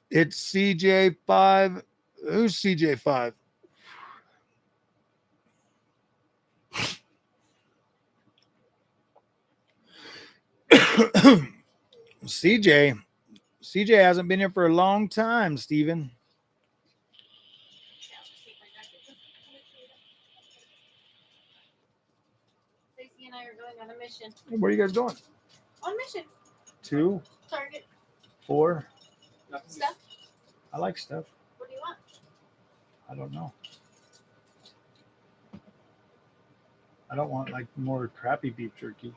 Speaker 1: It's CJ5. Who's CJ5? CJ hasn't been here for a long time, Steven.
Speaker 2: Stacey and I are going on a mission.
Speaker 1: Where are you guys going?
Speaker 2: On mission.
Speaker 1: 2,
Speaker 2: Target.
Speaker 1: 4.
Speaker 2: Stuff.
Speaker 1: I like stuff.
Speaker 2: What do you want?
Speaker 1: I don't know. I don't want like more crappy beef jerky.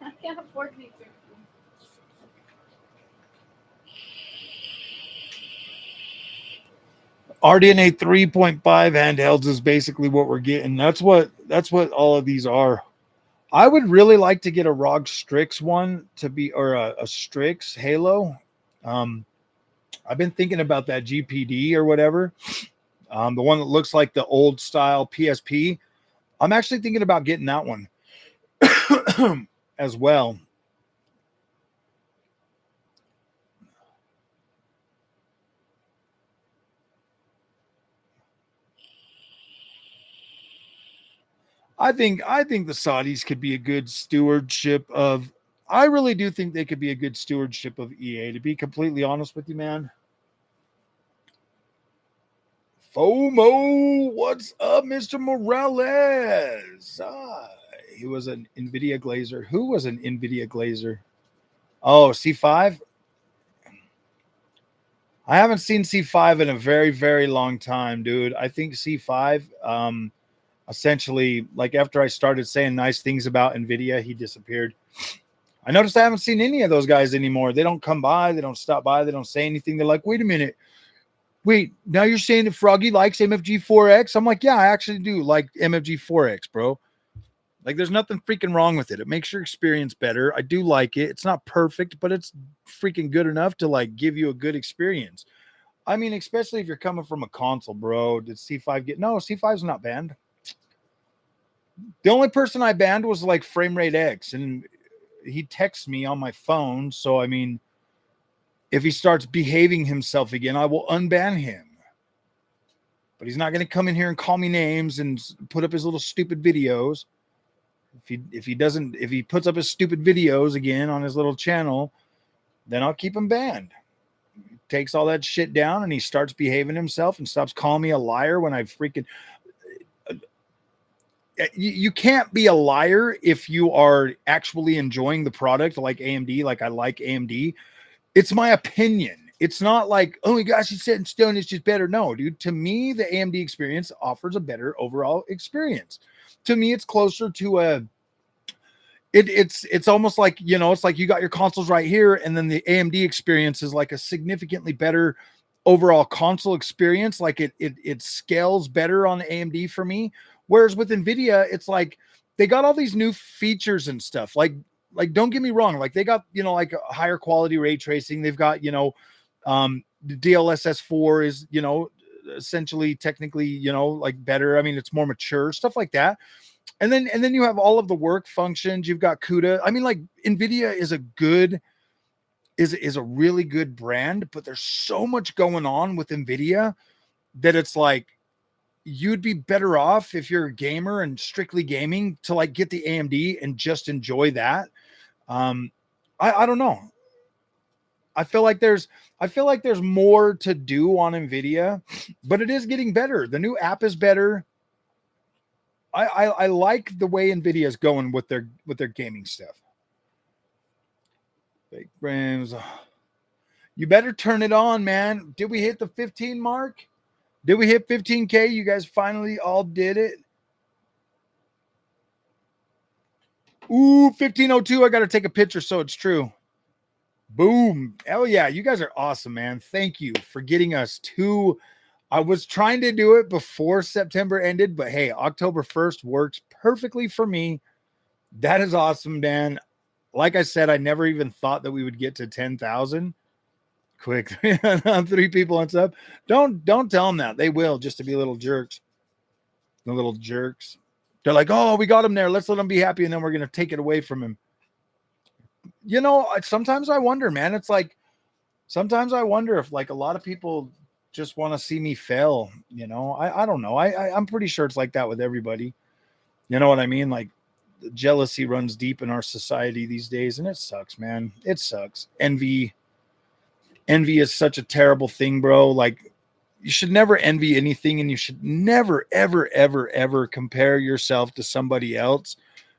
Speaker 2: I can't afford beef jerky.
Speaker 1: RDNA 3.5 handhelds is basically what we're getting. That's what all of these are. I would really like to get a ROG Strix one to be, or a Strix Halo. I've been thinking about that GPD or whatever. The one that looks like the old style PSP. I'm actually thinking about getting that one as well. I think the Saudis could be a good stewardship of. I really do think they could be a good stewardship of EA. To be completely honest with you, man. FOMO, what's up, Mr. Morales? He was an NVIDIA glazer. Who was an NVIDIA glazer? Oh, C5. I haven't seen C5 in a very, very long time, dude. I think C5. Essentially, like after I started saying nice things about NVIDIA, he disappeared. I noticed I haven't seen any of those guys anymore. They don't come by. They don't stop by. They don't say anything. They're like, wait a minute. Wait, now you're saying that Froggy likes MFG4X? I'm like, yeah, I actually do like MFG4X, bro. Like, there's nothing freaking wrong with it. It makes your experience better. I do like it. It's not perfect, but it's freaking good enough to like give you a good experience. I mean, especially if you're coming from a console, bro. Did C5 get... No, C5's not banned. The only person I banned was like Framerate X, and he texts me on my phone. So, I mean, if he starts behaving himself again, I will unban him. But he's not going to come in here and call me names and put up his little stupid videos. If he puts up his stupid videos again on his little channel, then I'll keep him banned. takes all that shit down and he starts behaving himself and stops calling me a liar when I freaking you can't be a liar if you are actually enjoying the product like AMD, like I like AMD. It's my opinion. It's not like, oh my gosh, it's set in stone, it's just better. No, dude, to me, the AMD experience offers a better overall experience. To me, it's closer to a it's almost like, you know, it's like you got your consoles right here, and then the AMD experience is like a significantly better overall console experience. Like it scales better on AMD for me. Whereas with NVIDIA, it's like they got all these new features and stuff. Like don't get me wrong, like they got, you know, like a higher quality ray tracing. They've got, you know, the DLSS4 is, you know, essentially technically, you know, like better. I mean, it's more mature, stuff like that. And then you have all of the work functions. You've got CUDA. I mean, like NVIDIA is a really good brand, but there's so much going on with NVIDIA that it's like you'd be better off if you're a gamer and strictly gaming to like get the AMD and just enjoy that. I don't know. I feel like there's more to do on NVIDIA, but it is getting better. The new app is better. I like the way NVIDIA is going with their gaming stuff. Fake brands. You better turn it on, man. Did we hit the 15 mark? Did we hit 15K? You guys finally all did it. Ooh, 1502. I got to take a picture so it's true. Boom. Oh, yeah. You guys are awesome, man. Thank you for getting us to. I was trying to do it before September ended, but hey, October 1st works perfectly for me. That is awesome, Dan. Like I said, I never even thought that we would get to 10,000. Quick, 3 people on sub. Don't tell them that. They will, just to be little jerks. The little jerks. They're like, oh, we got him there. Let's let him be happy, and then we're going to take it away from him. You know, sometimes I wonder, man. It's like, sometimes I wonder if like a lot of people just want to see me fail. You know, I don't know. I'm pretty sure it's like that with everybody. You know what I mean? Like, jealousy runs deep in our society these days, and it sucks, man. It sucks. Envy is such a terrible thing, bro. Like, you should never envy anything, and you should never, ever, ever, ever compare yourself to somebody else,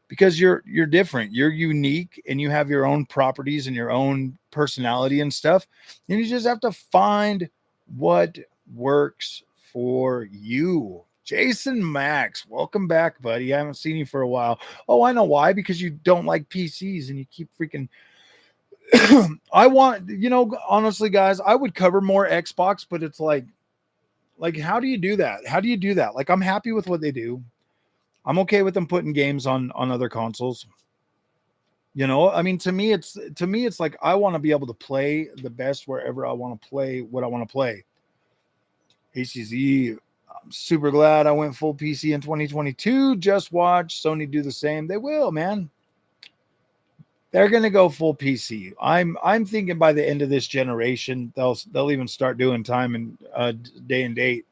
Speaker 1: because you're different. You're unique, and you have your own properties and your own personality and stuff. And you just have to find what works for you. Jason Max, welcome back, buddy. I haven't seen you for a while. Oh, I know why. Because you don't like PCs and you keep freaking I want, you know, honestly, guys, I would cover more Xbox, but it's like, how do you do that? How do you do that? Like, I'm happy with what they do. I'm okay with them putting games on other consoles. You know, I mean, to me, it's like, I want to be able to play the best wherever I want to play what I want to play. HCZ, I'm super glad I went full PC in 2022. Just watch Sony do the same. They will, man. They're going to go full PC. I'm thinking by the end of this generation, they'll even start doing time and day and date.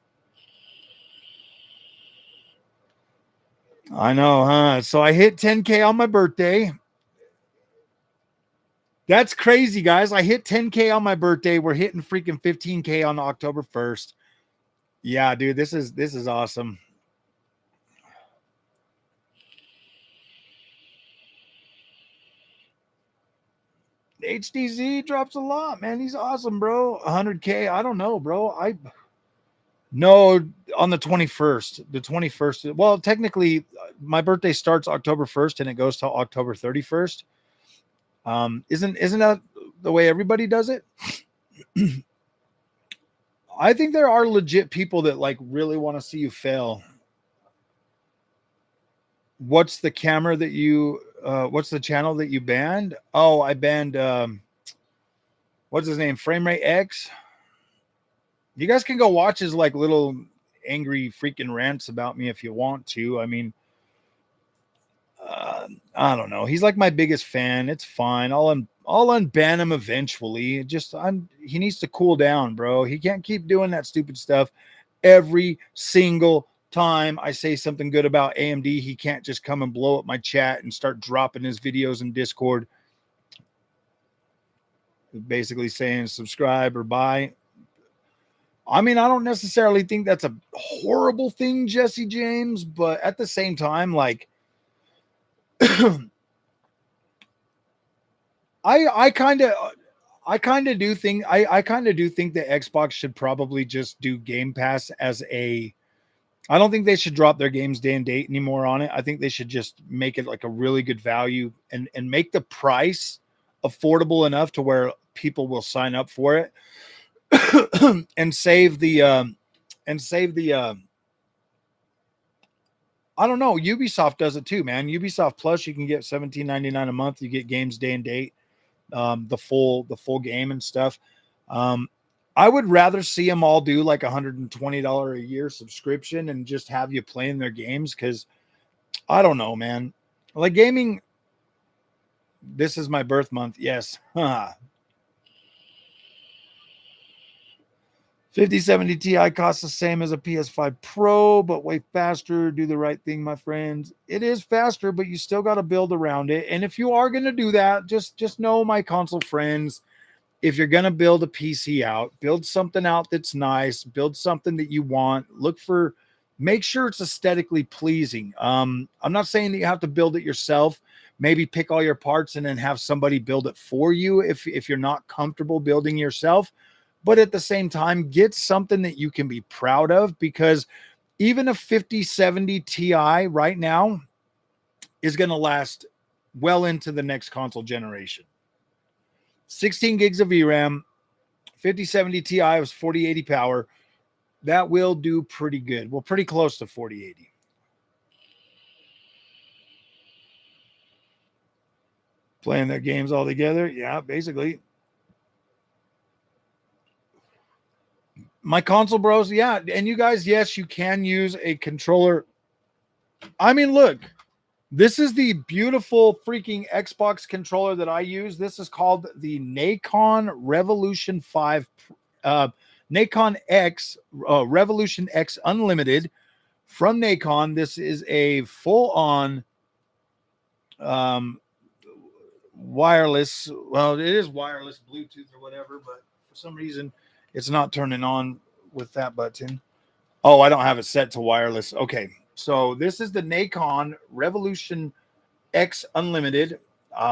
Speaker 1: I know, huh? So I hit 10K on my birthday. That's crazy, guys. I hit 10K on my birthday. We're hitting freaking 15K on October 1st. Yeah, dude, this is awesome. HDZ drops a lot, man. He's awesome, bro. 100K. I don't know, bro. No, on the 21st. The 21st. Well, technically, my birthday starts October 1st and it goes till October 31st. Isn't that the way everybody does it? I think there are legit people that like really want to see you fail. What's the camera that you what's the channel that you banned? Oh, I banned what's his name? Framerate X. You guys can go watch his like little angry freaking rants about me if you want to. I mean, I don't know. He's like my biggest fan. It's fine. I'll unban him eventually. He needs to cool down, bro. He can't keep doing that stupid stuff every single time I say something good about AMD. He can't just come and blow up my chat and start dropping his videos in Discord. basically saying subscribe or buy. I mean, I don't necessarily think that's a horrible thing, Jesse James, but at the same time, like, I kind of do think I kind of do think that Xbox should probably just do Game Pass as a. I don't think they should drop their games day and date anymore on it. I think they should just make it like a really good value and make the price affordable enough to where people will sign up for it and save the I don't know. Ubisoft does it too, man. Ubisoft Plus, you can get $17.99 a month. You get games day and date, the full game and stuff. I would rather see them all do like $120 a year subscription and just have you playing their games, because I don't know, man. Like gaming, this is my birth month. Yes. 5070 Ti costs the same as a PS5 Pro, but way faster. Do the right thing, my friends. It is faster, but you still got to build around it. And if you are going to do that, just know, my console friends, if you're going to build a PC out, build something out that's nice, build something that you want, make sure it's aesthetically pleasing. I'm not saying that you have to build it yourself. Maybe pick all your parts and then have somebody build it for you if you're not comfortable building yourself. But at the same time, get something that you can be proud of, because even a 5070 Ti right now is going to last well into the next console generation. 16 gigs of VRAM, 5070 Ti was 4080 power. That will do pretty good. Well, pretty close to 4080. Playing their games all together. Yeah, basically. My console bros, yeah. And you guys, yes, you can use a controller. I mean, look, this is the beautiful freaking Xbox controller that I use. This is called the Nacon Revolution 5, Nacon X, Revolution X Unlimited from Nacon. This is a full-on wireless. Well, it is wireless, Bluetooth or whatever, but for some reason it's not turning on with that button. Oh, I don't have it set to wireless. Okay, so this is the Nacon Revolution X Unlimited.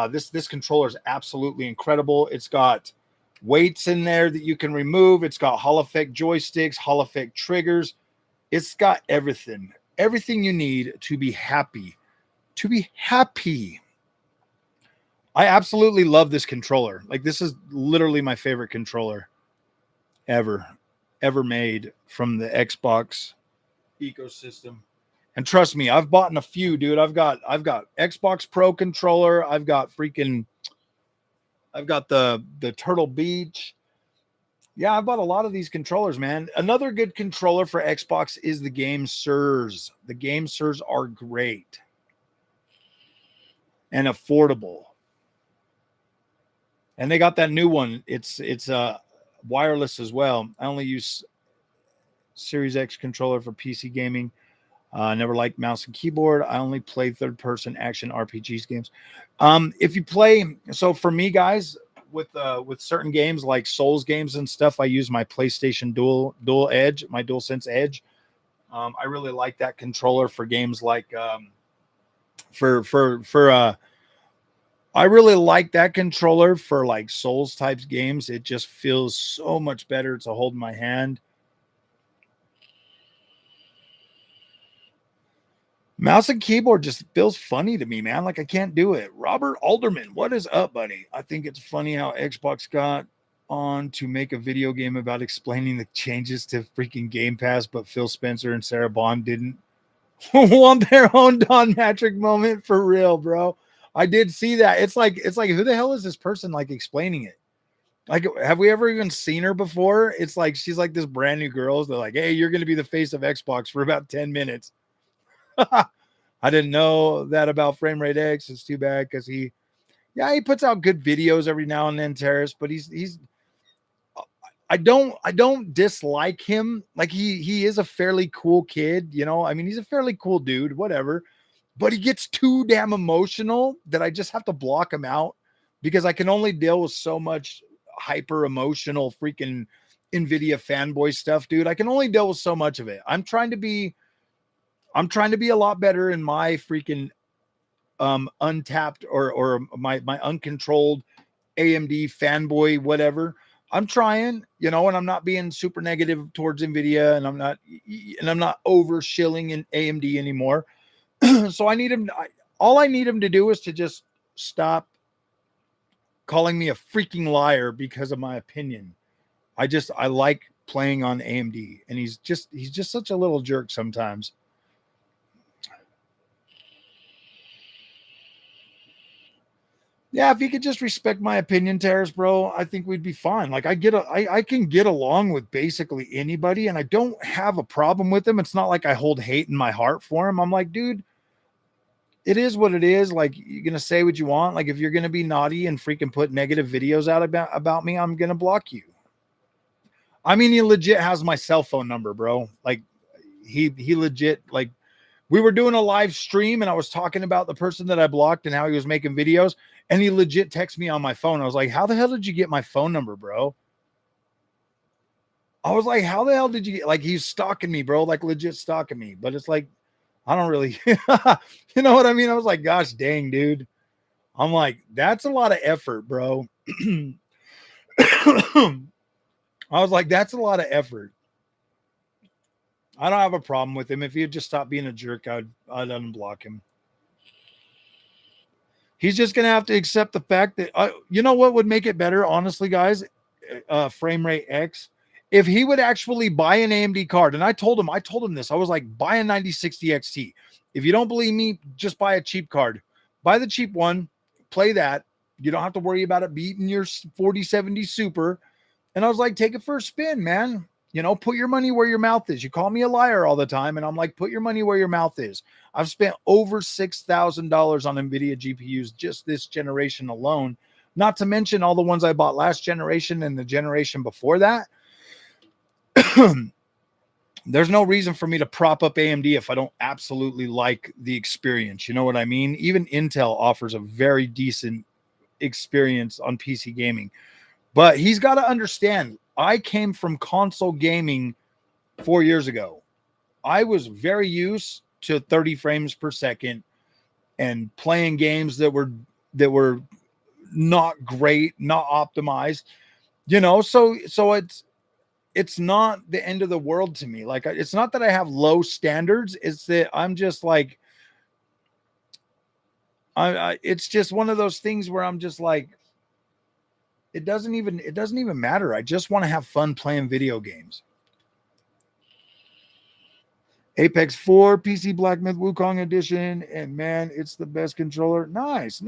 Speaker 1: This controller is absolutely incredible. It's got weights in there that you can remove. It's got Hall effect joysticks, Hall effect triggers. It's got everything you need to be happy. I absolutely love this controller. Like, this is literally my favorite controller ever made from the Xbox ecosystem. And trust me, I've bought in a few, dude. I've got Xbox Pro controller. I've got the Turtle Beach. Yeah, I bought a lot of these controllers, man. Another good controller for Xbox is the GameSirs. The GameSirs are great and affordable. And they got that new one. It's wireless as well. I only use Series X controller for PC gaming. Never liked mouse and keyboard. I only play third-person action RPGs games. If you play, so for me, guys, with certain games like Souls games and stuff, I use my PlayStation Dual Edge, my DualSense Edge. I really like that controller for games like I really like that controller for like Souls types games. It just feels so much better to hold in my hand. Mouse and keyboard just feels funny to me, man. Like, I can't do it. Robert Alderman, what is up, buddy? I think it's funny how Xbox got on to make a video game about explaining the changes to freaking Game Pass, but Phil Spencer and Sarah Bond didn't want their own Don Matrick moment. For real, bro. I did see that. It's like, who the hell is this person like explaining it? Like, have we ever even seen her before? It's like she's like this brand new girl. They're like, hey, you're going to be the face of Xbox for about 10 minutes. I didn't know that about Frame Rate X. It's too bad because he puts out good videos every now and then, Terrace, but he's I don't dislike him. Like, he is a fairly cool kid, you know. I mean, he's a fairly cool dude, whatever. But he gets too damn emotional that I just have to block him out, because I can only deal with so much hyper emotional freaking NVIDIA fanboy stuff, dude. I can only deal with so much of it. I'm trying to be a lot better in my freaking untapped or my uncontrolled AMD fanboy, whatever. I'm trying, you know, and I'm not being super negative towards NVIDIA, and I'm not over shilling in AMD anymore. So I need him. All I need him to do is to just stop calling me a freaking liar because of my opinion. I like playing on AMD, and he's just such a little jerk sometimes. Yeah, if you could just respect my opinion, Terrace, bro, I think we'd be fine. Like I can get along with basically anybody, and I don't have a problem with them. It's not like I hold hate in my heart for him. I'm like, dude, it is what it is. Like, you're gonna say what you want. Like, if you're gonna be naughty and freaking put negative videos out about me, I'm gonna block you. I mean, he legit has my cell phone number, bro. Like, he legit, like, we were doing a live stream and I was talking about the person that I blocked and how he was making videos, and he legit texted me on my phone. I was like, how the hell did you get my phone number, bro? I was like, how the hell did you get, like, he's stalking me, bro, like legit stalking me. But it's like, I don't really, you know what I mean? I was like, gosh dang, dude. I'm like, that's a lot of effort, bro. I was like, that's a lot of effort. I don't have a problem with him. If he'd just stop being a jerk, I'd unblock him. He's just gonna have to accept the fact that you know what would make it better, honestly, guys. Frame rate X. If he would actually buy an AMD card, and I told him this. I was like, buy a 9060 XT. If you don't believe me, just buy a cheap card. Buy the cheap one. Play that. You don't have to worry about it beating your 4070 Super. And I was like, take it for a spin, man. You know, put your money where your mouth is. You call me a liar all the time, and I'm like, put your money where your mouth is. I've spent over $6,000 on NVIDIA GPUs just this generation alone, not to mention all the ones I bought last generation and the generation before that. There's no reason for me to prop up AMD if I don't absolutely like the experience. You know what I mean? Even Intel offers a very decent experience on PC gaming. But he's got to understand, I came from console gaming 4 years ago. I was very used to 30 frames per second and playing games that were not great, not optimized. You know, so it's not the end of the world to me. Like, it's not that I have low standards. It's that I'm just like, it's just one of those things where I'm just like, it doesn't even matter. I just want to have fun playing video games. Apex 4 PC Black Myth Wukong edition, and man, it's the best controller. Nice.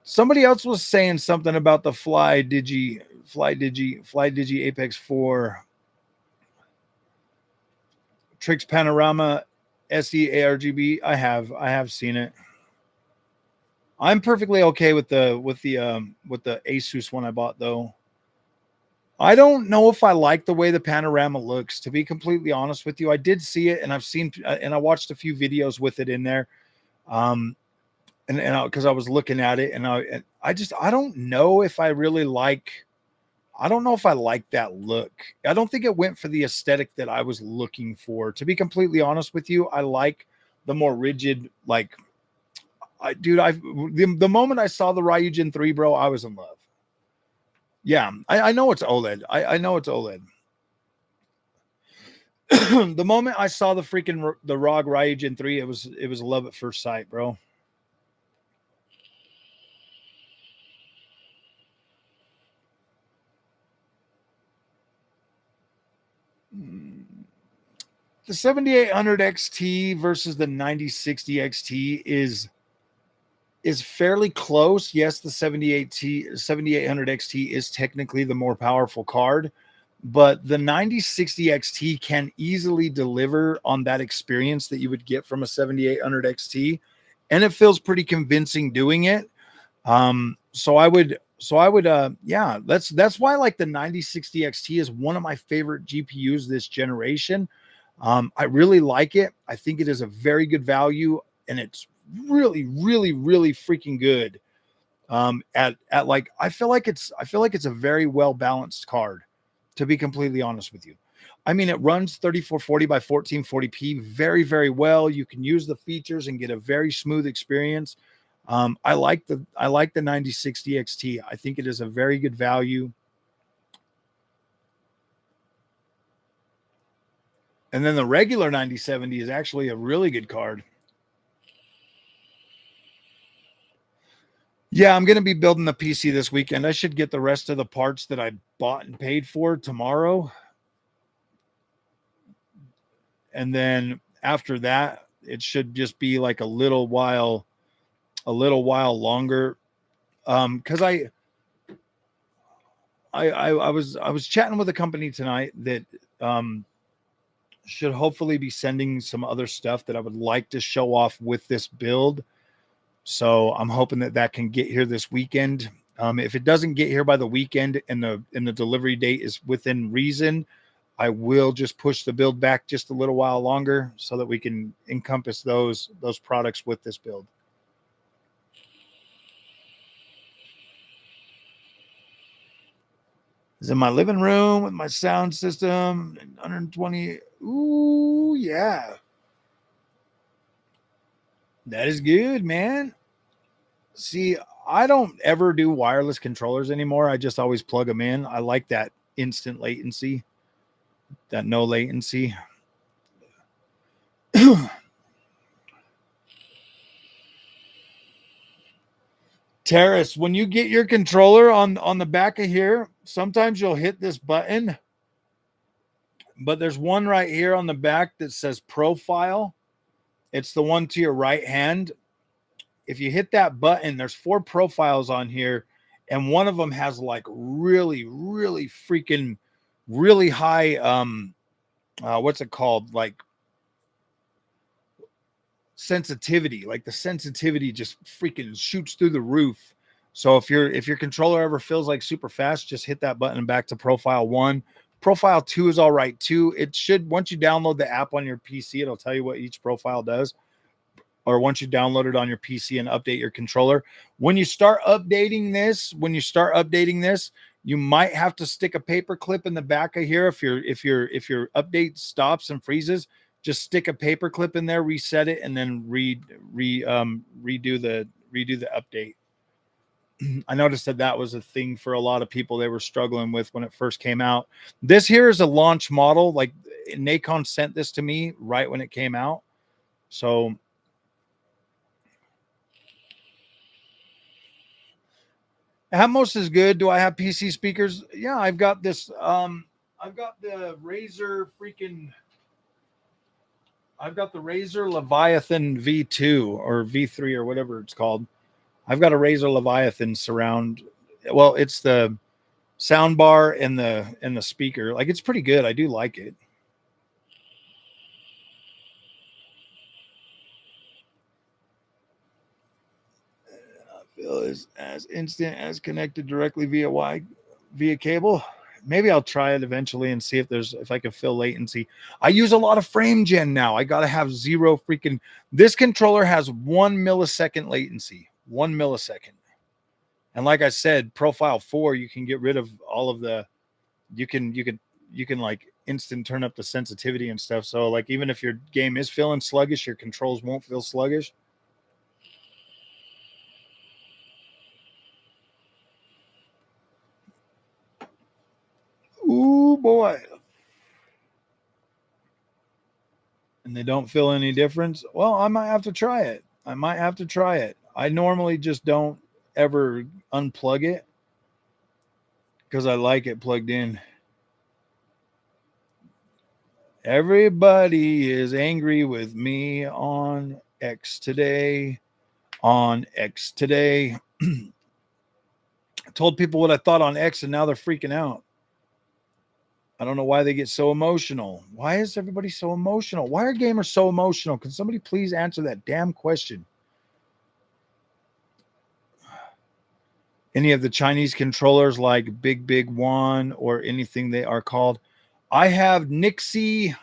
Speaker 1: Somebody else was saying something about the Fly Digi Apex 4 Trix Panorama SE ARGB. I have seen it. I'm perfectly okay with the Asus one I bought, though. I don't know if I like the way the panorama looks, to be completely honest with you. I did see it, and I've seen, and I watched a few videos with it in there. And because I was looking at it, and I don't know if I really like, I don't know if I like that look. I don't think it went for the aesthetic that I was looking for. To be completely honest with you, I like the more rigid, like, the moment I saw the Ryujin 3, bro, I was in love. Yeah, I know it's OLED. I know it's OLED. The moment I saw the ROG Ryujin 3, it was love at first sight, bro. The 7800 XT versus the 9060 XT is fairly close. Yes, the 7800 XT is technically the more powerful card, but the 9060 XT can easily deliver on that experience that you would get from a 7800 XT, and it feels pretty convincing doing it. So I would yeah, that's why, like, the 9060 XT is one of my favorite GPUs this generation. I really like it. I think it is a very good value, and it's really freaking good. At like I feel like it's a very well balanced card, to be completely honest with you. I mean, it runs 3440 by 1440p very, very well. You can use the features and get a very smooth experience. I like the 9060 XT. I think it is a very good value. And then the regular 9070 is actually a really good card. Yeah, I'm going to be building the PC this weekend. I should get the rest of the parts that I bought and paid for tomorrow. And then after that, it should just be like a little while longer. Because I was chatting with a company tonight that should hopefully be sending some other stuff that I would like to show off with this build. So I'm hoping that can get here this weekend. If it doesn't get here by the weekend and the delivery date is within reason, I will just push the build back just a little while longer so that we can encompass those products with this build. It's in my living room with my sound system, 120. Ooh, yeah. That is good, man. See, I don't ever do wireless controllers anymore. I just always plug them in. I like that instant latency, that no latency. Terrace, when you get your controller on the back of here, sometimes you'll hit this button, but there's one right here on the back that says profile. It's the one to your right hand. If you hit that button, there's 4 profiles on here, and one of them has like really, really freaking really high what's it called? Like sensitivity. Like the sensitivity just freaking shoots through the roof. So if your controller ever feels like super fast, just hit that button and back to profile 1. Profile 2 is all right too. It should, once you download the app on your PC, it'll tell you what each profile does. Or once you download it on your PC and update your controller. When you start updating this, you might have to stick a paper clip in the back of here. If your update stops and freezes, just stick a paper clip in there, reset it, and then redo the update. I noticed that was a thing for a lot of people they were struggling with when it first came out. This here is a launch model. Like Nacon sent this to me right when it came out. So Atmos is good. Do I have PC speakers? Yeah, I've got this. I've got the Razer Leviathan V2 or V3 or whatever it's called. I've got a Razer Leviathan surround. Well, it's the sound bar and the speaker. Like it's pretty good. I do like it. Is as instant as connected directly via cable. Maybe I'll try it eventually and see if I can fill latency. I use a lot of frame gen now. I gotta have 0 freaking. This controller has 1 millisecond latency. 1 millisecond. And like I said, profile 4, you can get rid of all of the. You can like instant turn up the sensitivity and stuff. So like even if your game is feeling sluggish, your controls won't feel sluggish. Ooh, boy. And they don't feel any difference. Well, I might have to try it. I normally just don't ever unplug it because I like it plugged in. Everybody is angry with me on X today. I told people what I thought on X and now they're freaking out. I don't know why they get so emotional. Why is everybody so emotional? Why are gamers so emotional? Can somebody please answer that damn question? Any of the Chinese controllers like Big One or anything they are called. I have Nixie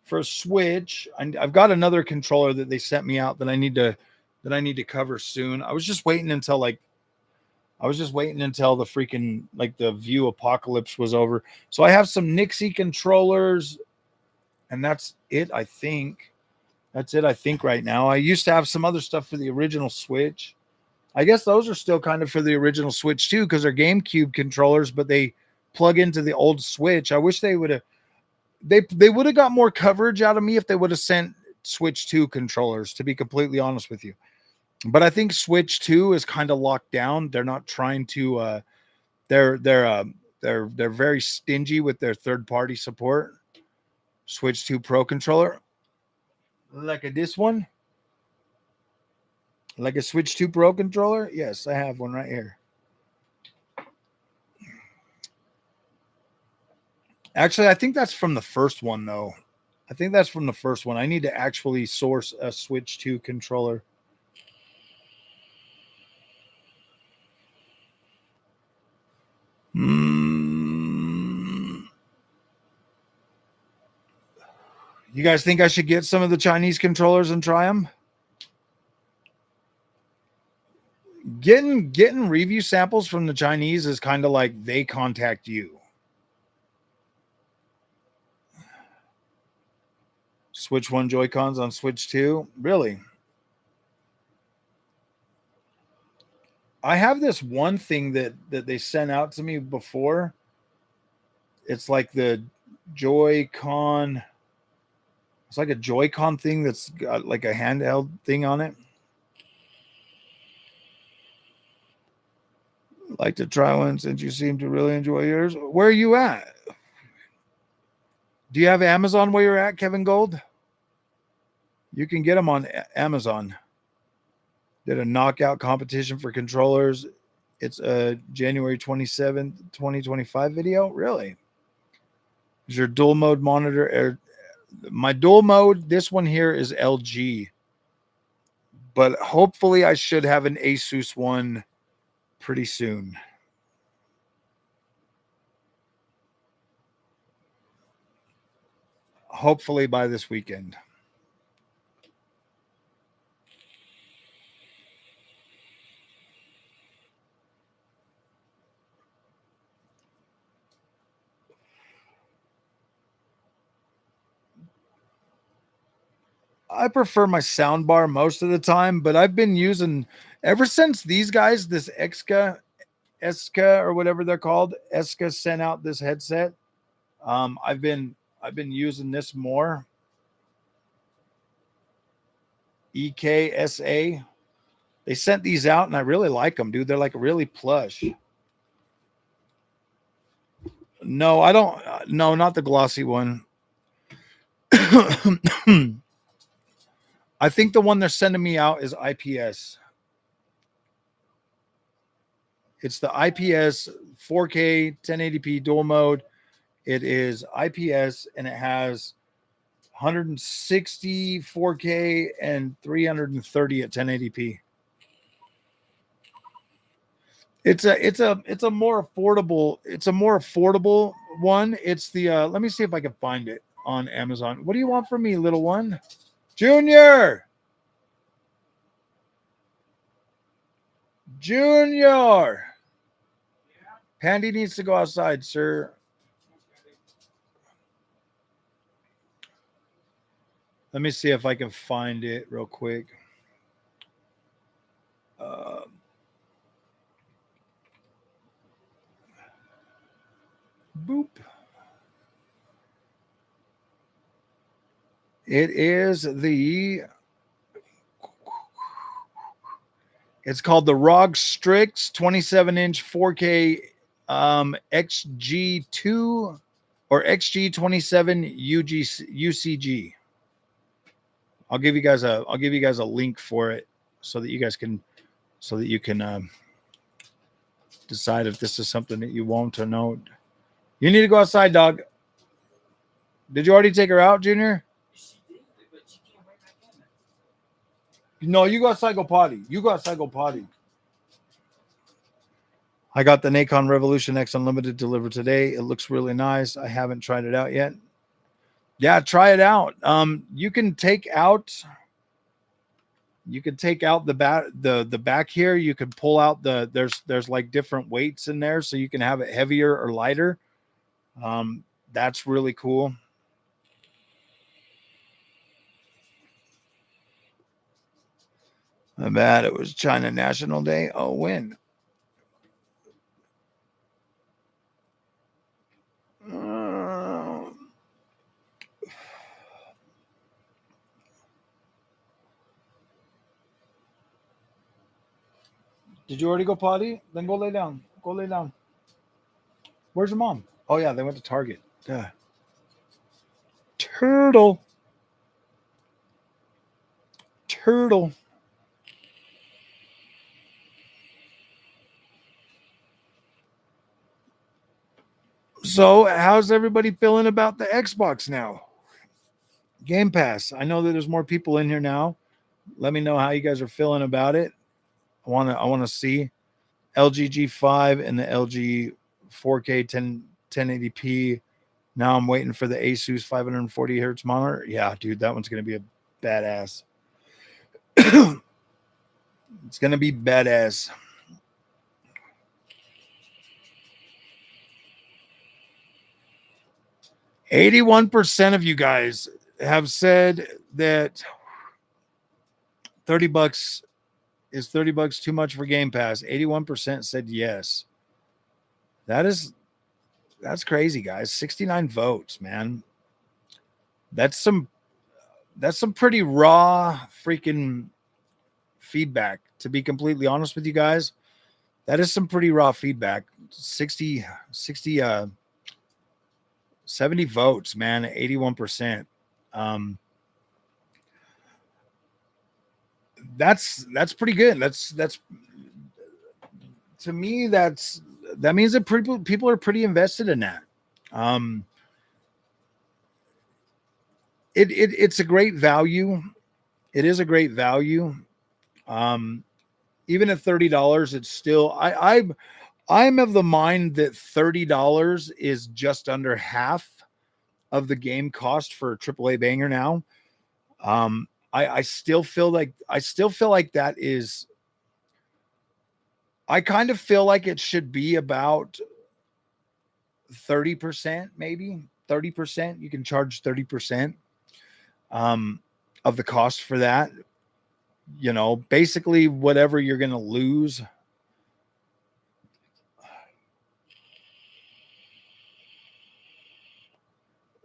Speaker 1: for Switch. I've got another controller that they sent me out that I need to that I need to cover soon. I was just waiting until the freaking like the View apocalypse was over. So I have some Nixie controllers, and that's it. I think right now. I used to have some other stuff for the original Switch. I guess those are still kind of for the original Switch too, because they're GameCube controllers, but they plug into the old Switch. I wish they would have they would have got more coverage out of me if they would have sent Switch 2 controllers, to be completely honest with you. But I think Switch 2 is kind of locked down. They're not trying to they're very stingy with their third-party support. Switch 2 Pro controller. Like this one. Like a Switch 2 Pro controller? Yes, I have one right here. Actually, I think that's from the first one, though. I think that's from the first one. I need to actually source a Switch 2 controller. You guys think I should get some of the Chinese controllers and try them? Getting review samples from the Chinese is kind of like they contact you. Switch 1 Joy-Cons on Switch 2? Really? I have this one thing that they sent out to me before. It's like the Joy-Con. It's like a Joy-Con thing that's got like a handheld thing on it. Like to try one since you seem to really enjoy yours. Where are you at? Do you have Amazon where you're at, Kevin Gold? You can get them on Amazon. Did a knockout competition for controllers. It's a January 27th, 2025 video. Really? Is your dual mode monitor? My dual mode, this one here is LG. But hopefully I should have an Asus one pretty soon. Hopefully by this weekend. I prefer my sound bar most of the time, but I've been using ever since these guys, this Eska or whatever they're called, Eska sent out this headset. I've been using this more. EKSA. They sent these out and I really like them, dude. They're like really plush. No, I don't. No, not the glossy one. I think the one they're sending me out is IPS. It's the IPS 4K 1080p dual mode. It is IPS and it has 160 4K and 330 at 1080p. It's a more affordable one. It's the let me see if I can find it on Amazon. What do you want from me, little one? Junior. Pandy needs to go outside, sir. Let me see if I can find it real quick. Boop. It is it's called the ROG Strix 27-inch 4K XG2 or XG27 UCG. I'll give you guys a link for it so that you can decide if this is something that you want to know. You need to go outside, dog. Did you already take her out, Junior? No, you go outside, go potty. I got the Nikon Revolution X Unlimited delivered today. It looks really nice. I haven't tried it out yet. Yeah, try it out. You can take out You could take out the back here. You could pull out there's like different weights in there, so you can have it heavier or lighter. That's really cool. I bet it was China National Day. Oh, when? Did you already go potty? Then go lay down. Go lay down. Where's your mom? Oh yeah, they went to Target. Duh. Turtle. So, how's everybody feeling about the Xbox now? Game Pass. I know that there's more people in here now. Let me know how you guys are feeling about it. I want to see LG G5 and the LG 4K 1080p. Now I'm waiting for the Asus 540 hertz monitor. Yeah, dude, that one's going to be a badass. It's going to be badass. $81% of you guys have said that $30 is $30 too much for Game Pass. 81% said yes. That's crazy, guys. 69 votes, man. That's some pretty raw freaking feedback, to be completely honest with you guys. That is some pretty raw feedback. 70 votes, man. 81%. That's pretty good. That's to me, that means that people are pretty invested in that. It's a great value. It is a great value. Even at $30, it's still I'm of the mind that $30 is just under half of the game cost for a AAA banger now. I still feel like that is. I kind of feel like it should be about 30%, maybe 30%. You can charge 30% of the cost for that. You know, basically whatever you're going to lose.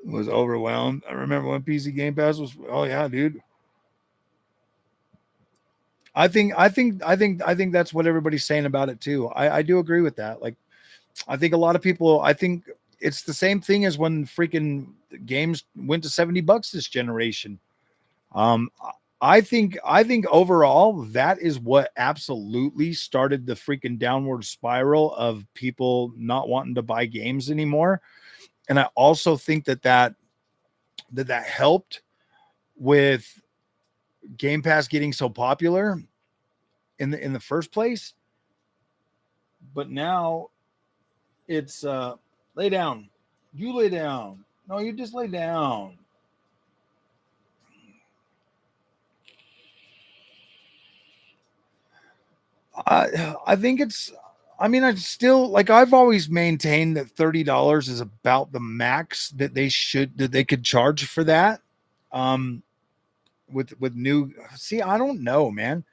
Speaker 1: Was overwhelmed. I remember when PC Game Pass was. Oh yeah, dude. I think that's what everybody's saying about it too. I do agree with that. Like, I think a lot of people. I think it's the same thing as when freaking games went to $70 this generation. I think overall that is what absolutely started the freaking downward spiral of people not wanting to buy games anymore. And I also think that helped with Game Pass getting so popular in the first place. But now it's lay down. You lay down. No, you just lay down. I think it's. I mean, I still like. I've always maintained that $30 is about the max that they could charge for that. With new. See, I don't know, man.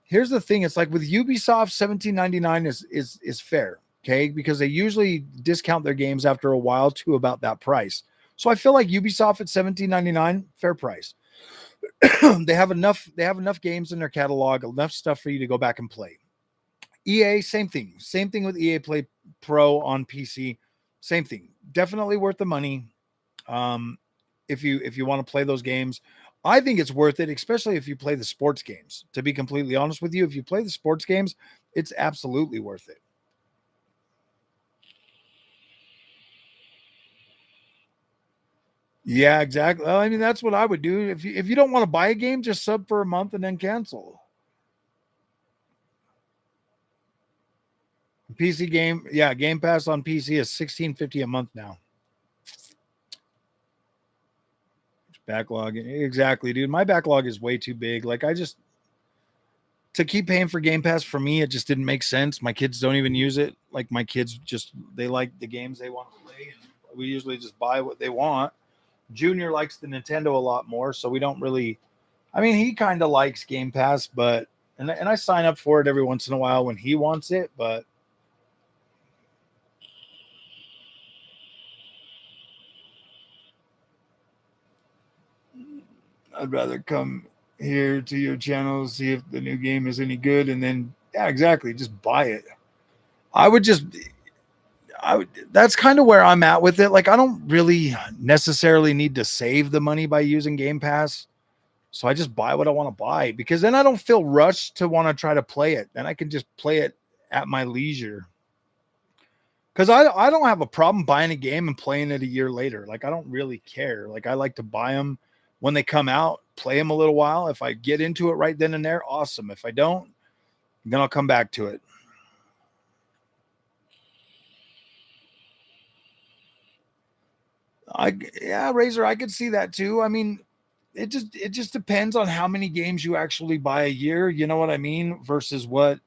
Speaker 1: Here's the thing: it's like with Ubisoft, $17.99 is fair, okay? Because they usually discount their games after a while to about that price. So I feel like Ubisoft at $17.99, fair price. They have enough games in their catalog, enough stuff for you to go back and play. EA, same thing with EA Play Pro on PC, same thing, definitely worth the money. If you want to play those games, I think it's worth it, especially if you play the sports games. To be completely honest with you, if you play the sports games, it's absolutely worth it. Yeah, exactly. Well, I mean, that's what I would do. If you don't want to buy a game, just sub for a month and then cancel. PC game, yeah, Game Pass on PC is $16.50 a month now. Backlog, exactly, dude. My backlog is way too big. Like, I just to keep paying for Game Pass for me, it just didn't make sense. My kids don't even use it. Like my kids they like the games they want to play, and we usually just buy what they want. Junior likes the Nintendo a lot more, so we don't really. I mean, he kind of likes Game Pass, but and I sign up for it every once in a while when he wants it, but. I'd rather come here to your channel, see if the new game is any good, and then yeah, exactly, just buy it. I would just that's kind of where I'm at with it. Like I don't really necessarily need to save the money by using Game Pass. So I just buy what I want to buy because then I don't feel rushed to want to try to play it. Then I can just play it at my leisure. Because I don't have a problem buying a game and playing it a year later. Like I don't really care. Like I like to buy them when they come out, play them a little while. If I get into it right then and there, awesome. If I don't, then I'll come back to it. Yeah, Razor, I could see that too. I mean, it just depends on how many games you actually buy a year. You know what I mean? Versus what,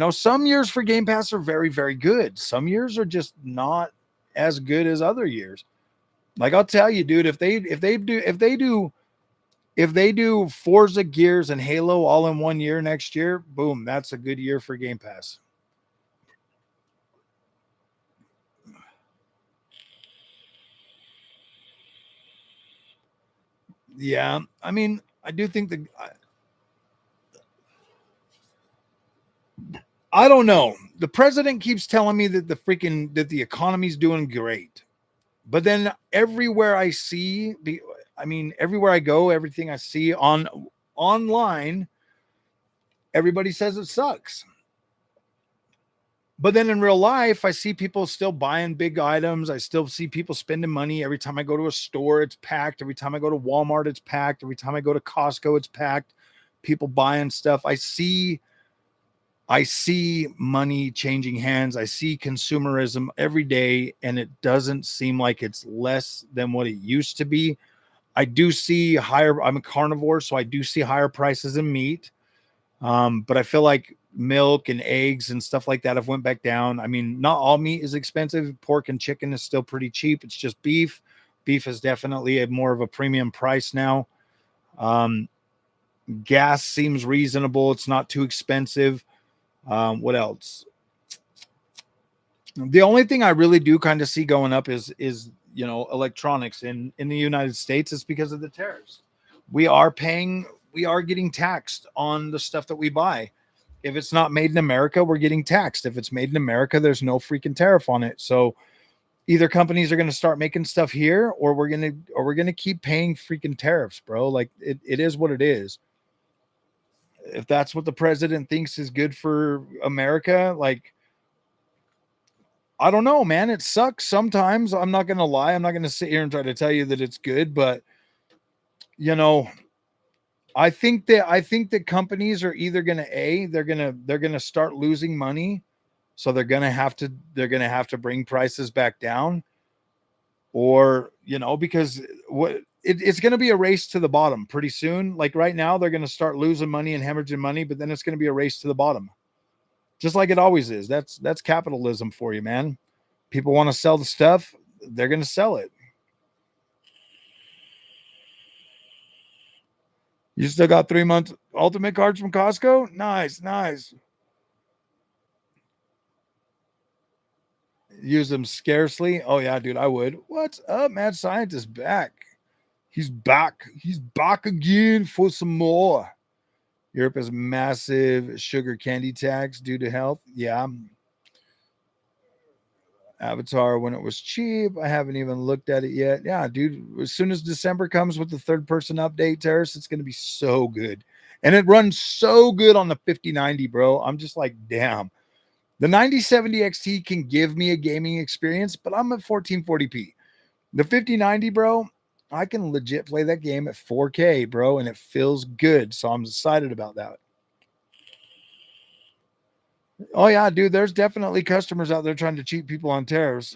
Speaker 1: some years for Game Pass are very, very good. Some years are just not as good as other years. Like I'll tell you, dude, if they do Forza, Gears, and Halo all in one year next year, boom, that's a good year for Game Pass. Yeah, I mean, I do think I don't know. The president keeps telling me that the economy's doing great. But then everywhere I see everywhere I go, everything I see online, everybody says it sucks. But then in real life, I see people still buying big items. I still see people spending money. Every time I go to a store, it's packed. Every time I go to Walmart, it's packed. Every time I go to Costco, it's packed. People buying stuff. I see money changing hands. I see consumerism every day, and it doesn't seem like it's less than what it used to be. I do see I'm a carnivore, so I do see higher prices in meat. But I feel like milk and eggs and stuff like that have went back down. I mean, not all meat is expensive. Pork and chicken is still pretty cheap. It's just beef. Beef is definitely more of a premium price now. Gas seems reasonable. It's not too expensive. What else? The only thing I really do kind of see going up is electronics in the United States. Is because of the tariffs. We are getting taxed on the stuff that we buy. If it's not made in America, we're getting taxed. If it's made in America, there's no freaking tariff on it. So either companies are going to start making stuff here, or we're gonna keep paying freaking tariffs, bro. Like it is what it is. If that's what the president thinks is good for America, like I don't know, man. It sucks sometimes. I'm not gonna lie. I'm not gonna sit here and try to tell you that it's good, but you know, I think that companies are either they're gonna start losing money, so they're gonna have to bring prices back down, or because it's gonna be a race to the bottom pretty soon. Like right now, they're gonna start losing money and hemorrhaging money, but then it's gonna be a race to the bottom, just like it always is. That's capitalism for you, man. People want to sell the stuff, they're gonna sell it. You still got 3 months ultimate cards from Costco? Nice, nice. Use them scarcely. Oh yeah, dude, I would. What's up, Mad Scientist? Back. He's back. He's back again for some more. Europe has massive sugar candy tax due to health. Yeah. Avatar when it was cheap. I haven't even looked at it yet. Yeah, dude. As soon as December comes with the third person update, Terrace, it's gonna be so good. And it runs so good on the 5090, bro. I'm just like, damn. The 9070 XT can give me a gaming experience, but I'm at 1440p. The 5090, bro, I can legit play that game at 4K, bro, and it feels good. So I'm excited about that. Oh, yeah, dude, there's definitely customers out there trying to cheat people on tariffs.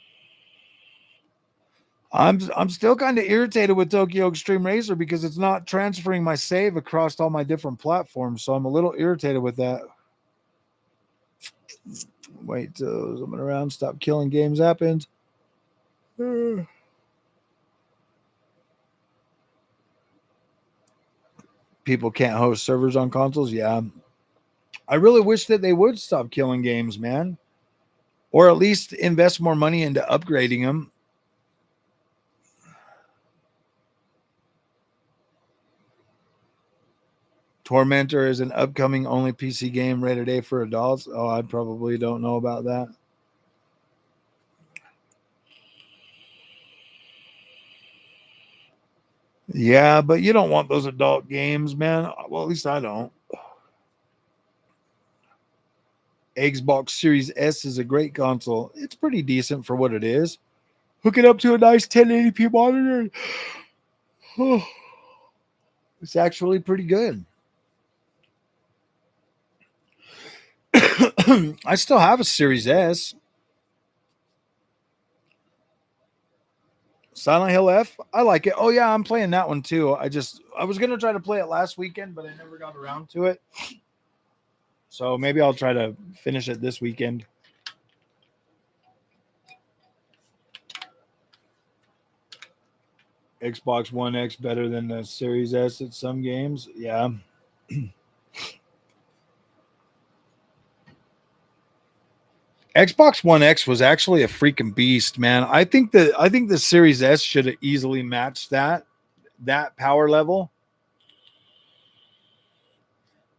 Speaker 1: I'm still kind of irritated with Tokyo Extreme Racer because it's not transferring my save across all my different platforms. So I'm a little irritated with that. Wait, zooming around, stop killing games happens. People can't host servers on consoles. Yeah. I really wish that they would stop killing games, man. Or at least invest more money into upgrading them. Tormentor is an upcoming only PC game rated A for adults. Oh, I probably don't know about that. Yeah, but you don't want those adult games, man. Well, at least I don't. Xbox Series S is a great console. It's pretty decent for what it is. Hook it up to a nice 1080p monitor. It's actually pretty good. I still have a Series S. Silent Hill F, I like it. Oh yeah, I'm playing that one too. I was gonna try to play it last weekend, but I never got around to it. So maybe I'll try to finish it this weekend. Xbox One X better than the Series S at some games. Yeah. Xbox One X was actually a freaking beast, man. I think the Series S should have easily matched that power level.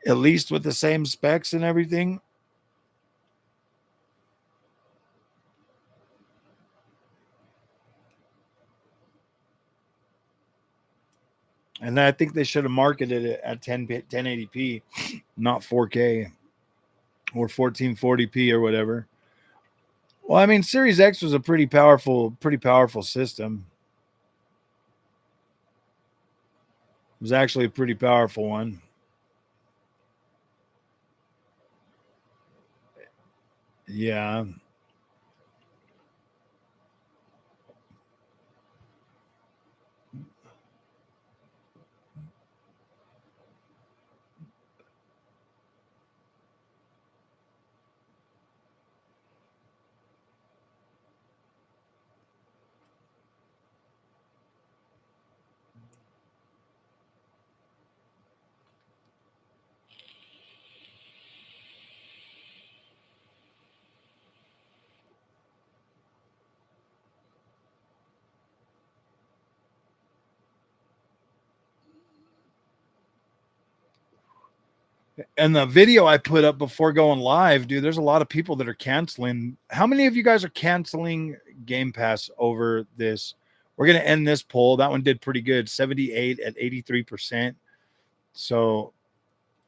Speaker 1: At least with the same specs and everything. And I think they should have marketed it at 1080p, not 4K or 1440p or whatever. Well, I mean, Series X was a pretty powerful system. It was actually a pretty powerful one. Yeah. And the video I put up before going live, dude, there's a lot of people that are canceling. How many of you guys are canceling Game Pass over this? We're going to end this poll. That one did pretty good, 78 at 83%. So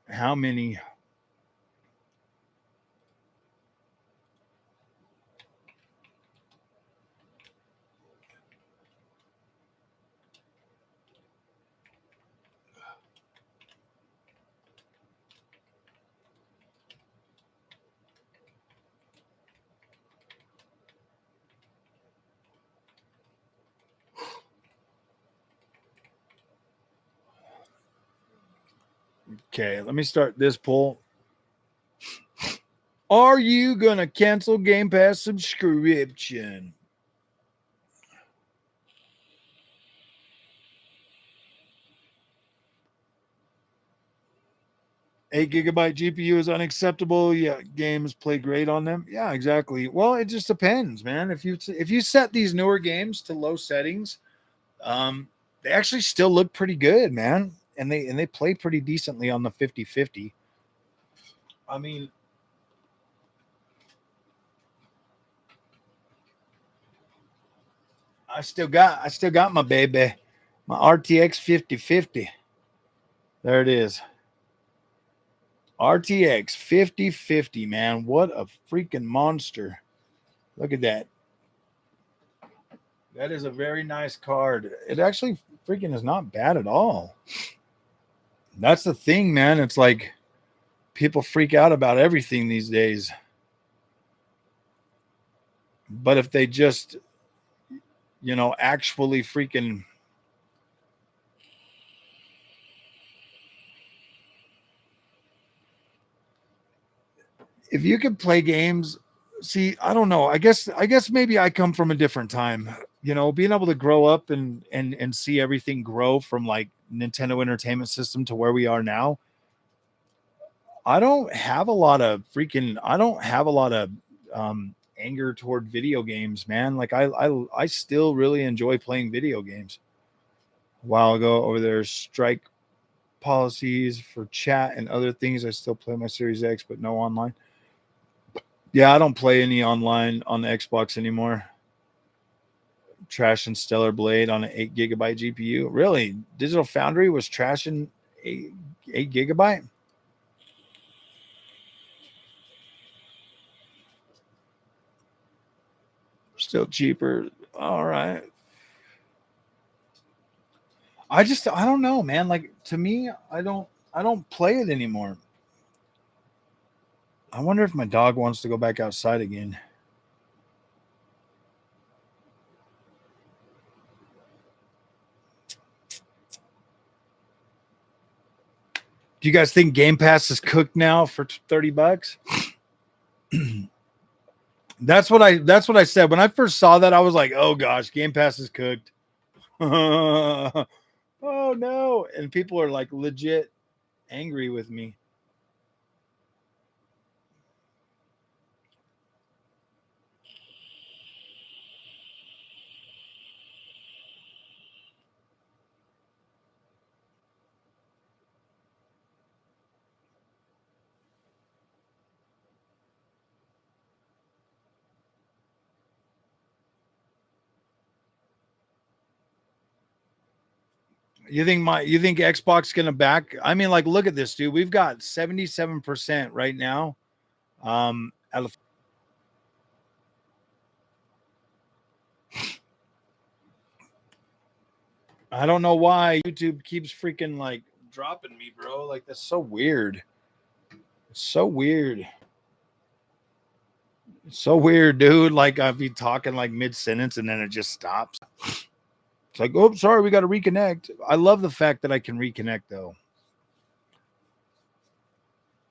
Speaker 1: how many? Okay, let me start this poll. Are you going to cancel Game Pass subscription? Eight gigabyte GPU is unacceptable. Yeah, games play great on them. Yeah, exactly. Well, it just depends, man. If you set these newer games to low settings, they actually still look pretty good, man. And they play pretty decently on the 5050. I mean, I still got my baby, my RTX 5050. There it is. RTX 5050, man. What a freaking monster. Look at that. That is a very nice card. It actually freaking is not bad at all. That's the thing, man. It's like people freak out about everything these days. But if they just actually freaking. If you could play games, see, I don't know. I guess maybe I come from a different time. Being able to grow up and see everything grow from like Nintendo Entertainment System to where we are now. I don't have a lot of anger toward video games, man. Like I still really enjoy playing video games. A while ago over there, strike policies for chat and other things. I still play my Series X, but no online. Yeah, I don't play any online on the Xbox anymore. Trashing Stellar Blade on an 8 GB GPU. Really? Digital Foundry was trashing 8 GB? Still cheaper. All right. I don't know, man. Like, to me, I don't play it anymore. I wonder if my dog wants to go back outside again. Do you guys think Game Pass is cooked now for $30? That's what I said. When I first saw that, I was like, oh gosh, Game Pass is cooked. Oh no. And people are like legit angry with me. You think Xbox gonna back? I mean, like, look at this, dude. We've got 77% right now. I don't know why YouTube keeps freaking like dropping me, bro. Like, that's so weird. It's so weird. It's so weird, dude. Like, I'd be talking like mid sentence and then it just stops. It's like, oh, sorry, we got to reconnect. I love the fact that I can reconnect though.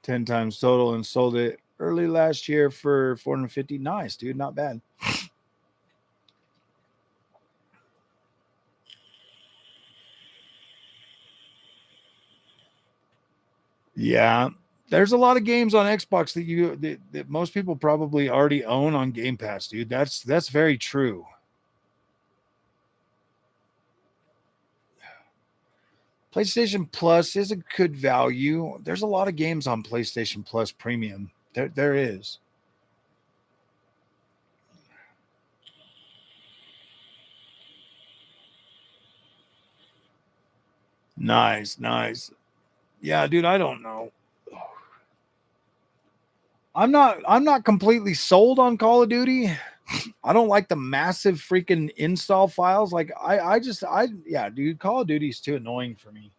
Speaker 1: 10 times total and sold it early last year for 450. Nice, dude. Not bad. Yeah. There's a lot of games on Xbox that most people probably already own on Game Pass, dude. That's very true. PlayStation Plus is a good value. There's a lot of games on PlayStation Plus Premium. There is. Nice, nice. Yeah, dude, I don't know. I'm not completely sold on Call of Duty. I don't like the massive freaking install files. Like yeah, dude, Call of Duty is too annoying for me.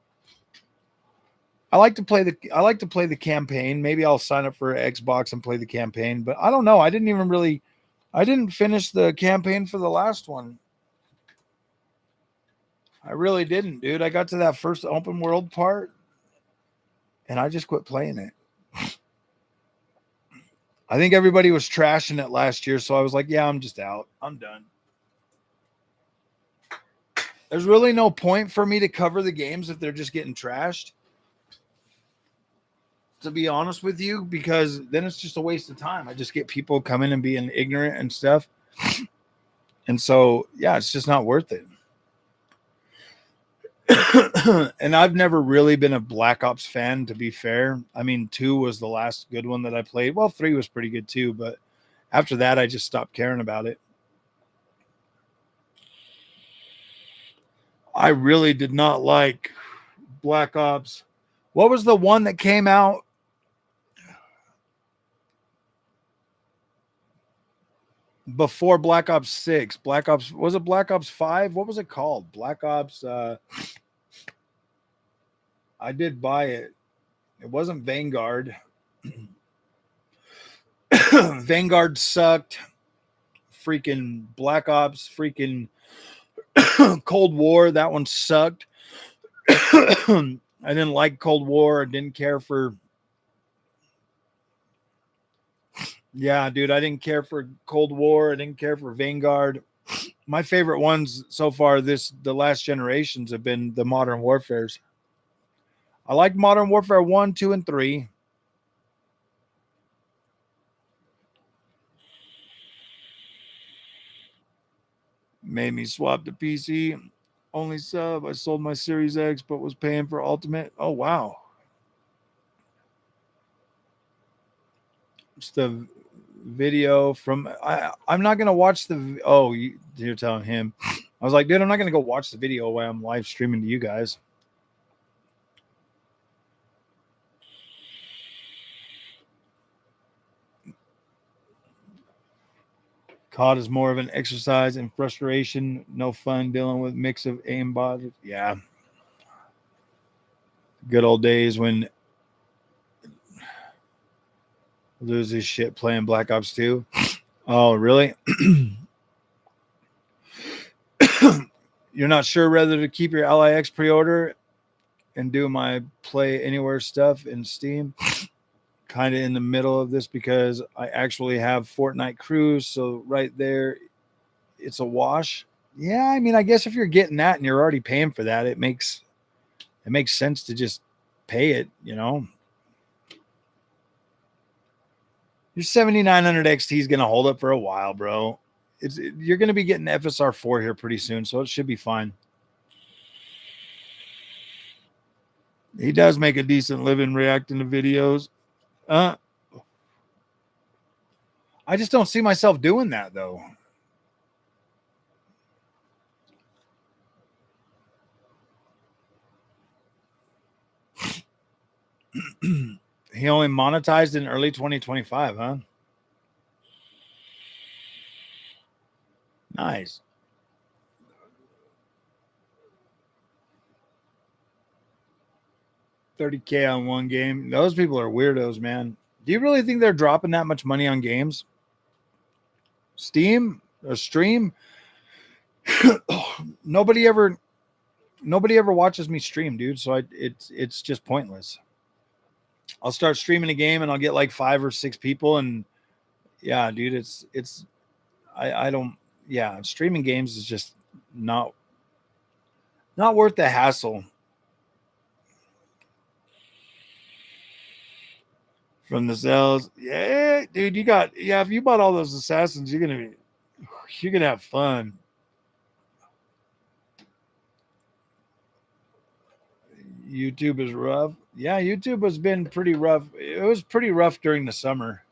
Speaker 1: I like to play the campaign. Maybe I'll sign up for Xbox and play the campaign, but I don't know. I didn't finish the campaign for the last one. I really didn't, dude. I got to that first open world part and I just quit playing it. I think everybody was trashing it last year, so I was like, yeah, I'm just out. I'm done. There's really no point for me to cover the games if they're just getting trashed, to be honest with you, because then it's just a waste of time. I just get people coming and being ignorant and stuff. And so, yeah, it's just not worth it. And I've never really been a Black Ops fan, to be fair. I mean, 2 was the last good one that I played. Well, 3 was pretty good too, but after that, I just stopped caring about it. I really did not like Black Ops. What was the one that came out? Before Black Ops 6? Was it Black Ops 5? What was it called? Black Ops. I did buy it. It wasn't Vanguard. Vanguard sucked. Freaking Black Ops. Freaking Cold War, that one sucked. I didn't like Cold War. I didn't care for. Yeah, dude, I didn't care for Cold War. I didn't care for Vanguard. My favorite ones so far, the last generations have been the Modern Warfares. I like Modern Warfare 1, 2, and 3. Made me swap to PC. Only sub. I sold my Series X, but was paying for Ultimate. Oh, wow. It's the video from. I'm not going to watch the. Oh, you're telling him. I was like, dude, I'm not going to go watch the video while I'm live streaming to you guys. COD is more of an exercise in frustration. No fun dealing with mix of aimbot. Yeah. Good old days when lose his shit playing Black Ops 2. Oh, really? You're not sure whether to keep your LIX pre-order and do my Play Anywhere stuff in Steam. Kind of in the middle of this because I actually have Fortnite Cruise, so right there, it's a wash. Yeah, I mean, I guess if you're getting that and you're already paying for that, it makes sense to just pay it, you know. Your 7900 XT is going to hold up for a while, bro. You're going to be getting FSR 4 here pretty soon, so it should be fine. He does make a decent living reacting to videos. I just don't see myself doing that, though. He only monetized in early 2025, huh? Nice. $30K on one game. Those people are weirdos, man. Do you really think they're dropping that much money on games? Steam or stream? Nobody ever watches me stream, dude. So it's just pointless. I'll start streaming a game and I'll get like 5 or 6 people, and yeah, dude, I don't. Yeah, streaming games is just not worth the hassle. From the sales, yeah, dude, if you bought all those assassins, you're gonna have fun. YouTube is rough. Yeah, YouTube has been pretty rough. It was pretty rough during the summer.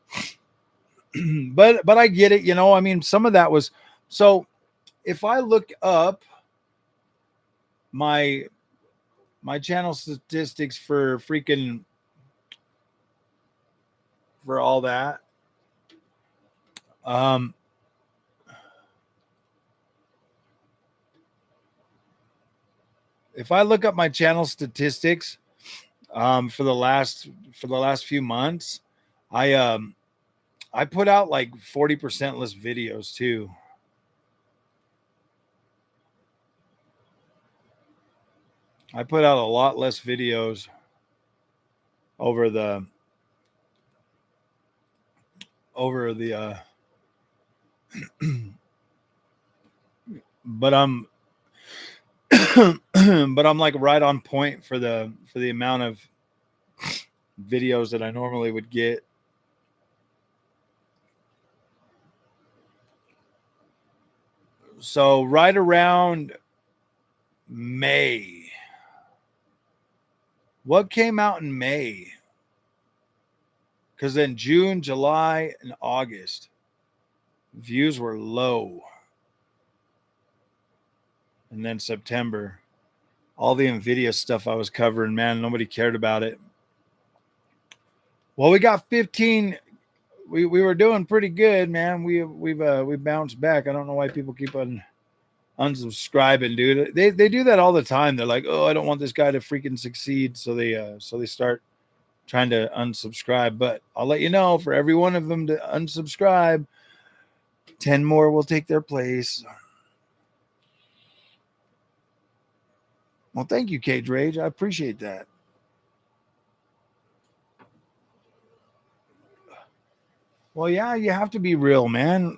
Speaker 1: but I get it, you know. I mean, some of that was so if I look up my channel statistics for all that, if I look up my channel statistics for the last few months, I put out like 40% less videos too. I put out a lot less videos over the but I'm but I'm like right on point for the amount of videos that I normally would get. So right around May. What came out in May? Because then June, July, and August, views were low. And then September, all the NVIDIA stuff I was covering, man, nobody cared about it. Well, we got 15. We were doing pretty good, man. We bounced back. I don't know why people keep on unsubscribing, dude. They do that all the time. They're like, oh, I don't want this guy to freaking succeed, so they start trying to unsubscribe. But I'll let you know, for every one of them to unsubscribe, 10 more will take their place. Well, thank you, Cage Rage. I appreciate that. Well, yeah, you have to be real, man.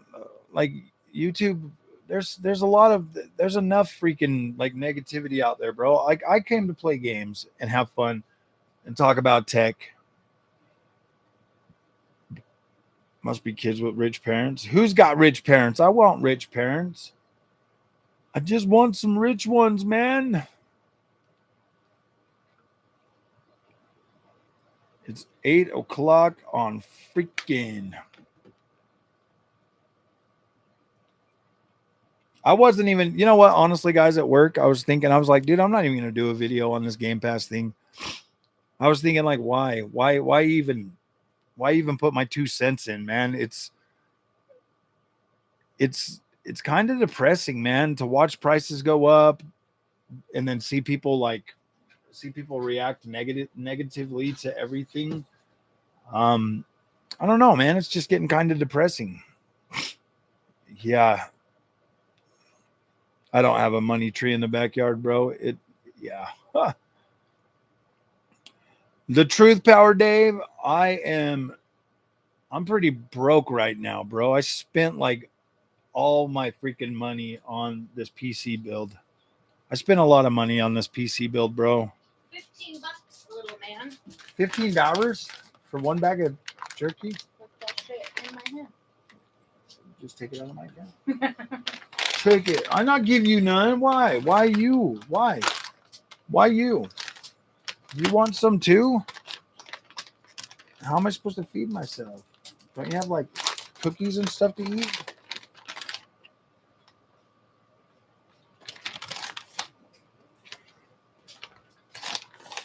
Speaker 1: Like YouTube, there's a lot of there's enough freaking like negativity out there, bro. Like I came to play games and have fun and talk about tech. Must be kids with rich parents. Who's got rich parents? I want rich parents. I just want some rich ones, man. It's 8 o'clock on freaking. I wasn't even, you know what? Honestly, guys, at work, I was thinking, I was like, dude, I'm not even gonna do a video on this Game Pass thing. I was thinking, like, why even put my 2 cents in, man? It's kind of depressing, man, to watch prices go up and then see people react negatively to everything. I don't know, man. It's just getting kind of depressing. Yeah, I don't have a money tree in the backyard, bro. Yeah. Huh. The truth, Power Dave. I'm pretty broke right now, bro. I spent like all my freaking money on this PC build. I spent a lot of money on this PC build, bro.
Speaker 2: $15, little man.
Speaker 1: $15 for one bag of jerky?
Speaker 2: Put that shit in my hand.
Speaker 1: Just take it out of my account. Take it. I not give you none. Why? Why you? Why? Why you? You want some too? How am I supposed to feed myself? Don't you have like cookies and stuff to eat?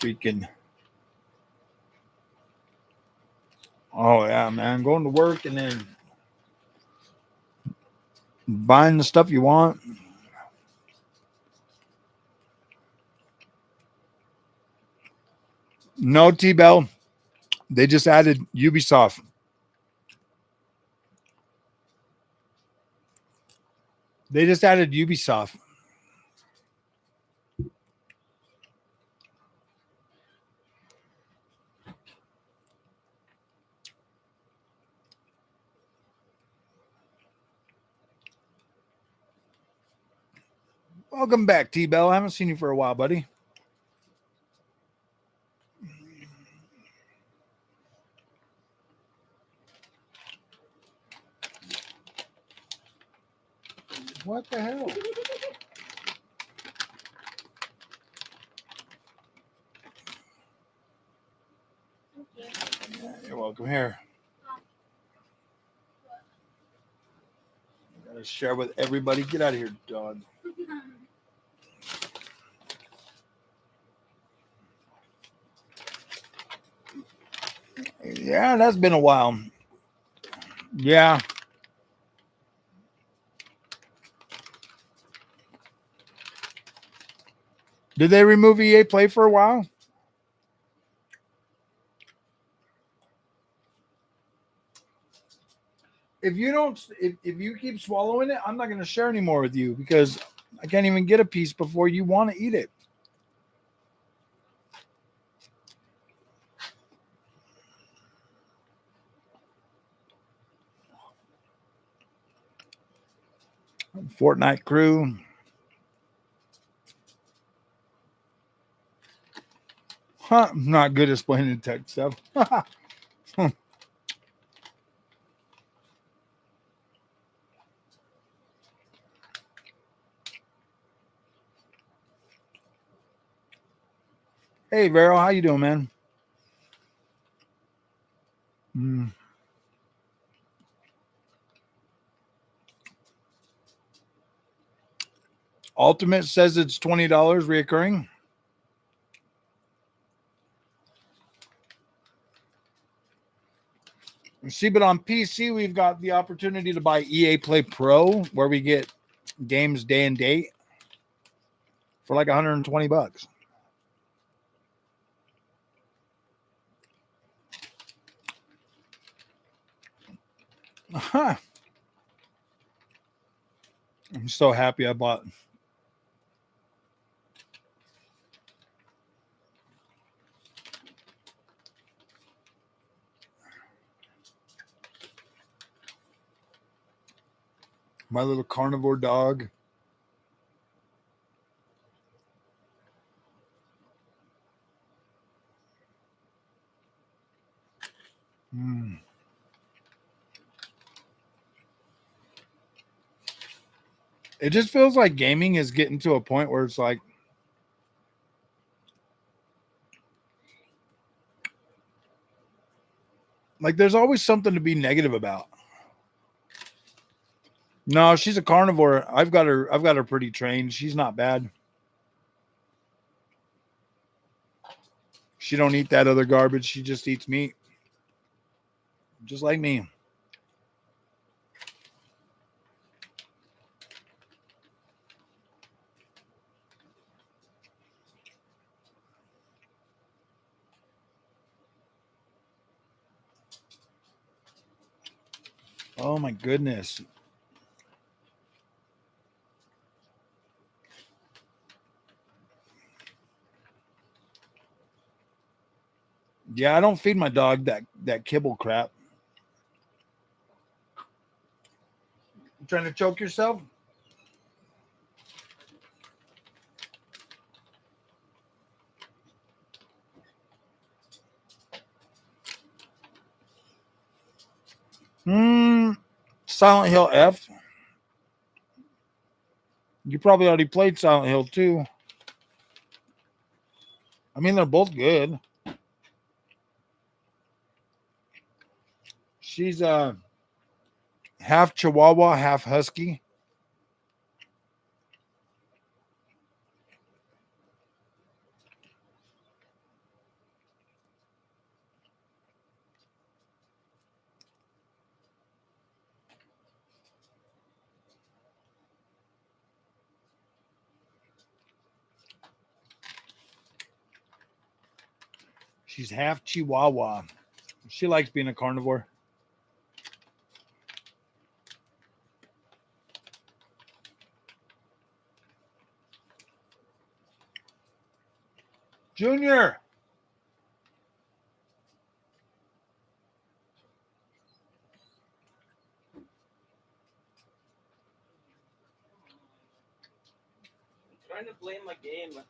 Speaker 1: Freaking. Oh yeah, man. Going to work and then buying the stuff you want. No, T-Bell. They just added Ubisoft. They just added Ubisoft. Welcome back, T-Bell. I haven't seen you for a while, buddy. What the hell? Yeah, you're welcome. Here. Gotta share with everybody. Get out of here, dog. Yeah, that's been a while. Yeah. Did they remove EA Play for a while? If you don't, if you keep swallowing it, I'm not going to share anymore with you because I can't even get a piece before you want to eat it. Fortnite crew. Huh, I'm not good at explaining tech stuff. Hey, Vero, how you doing, man? Ultimate says it's $20 reoccurring. See, but on PC, we've got the opportunity to buy EA Play Pro, where we get games day and date for like $120. Huh. I'm so happy I bought. My little carnivore dog. It just feels like gaming is getting to a point where it's like there's always something to be negative about. No, she's a carnivore. I've got her pretty trained. She's not bad. She don't eat that other garbage. She just eats meat. Just like me. Oh my goodness. Yeah, I don't feed my dog that kibble crap. You trying to choke yourself? Silent Hill F. You probably already played Silent Hill 2. I mean, they're both good. She's half Chihuahua, half Husky. She's half Chihuahua. She likes being a carnivore. Junior.
Speaker 3: I'm trying to play my game.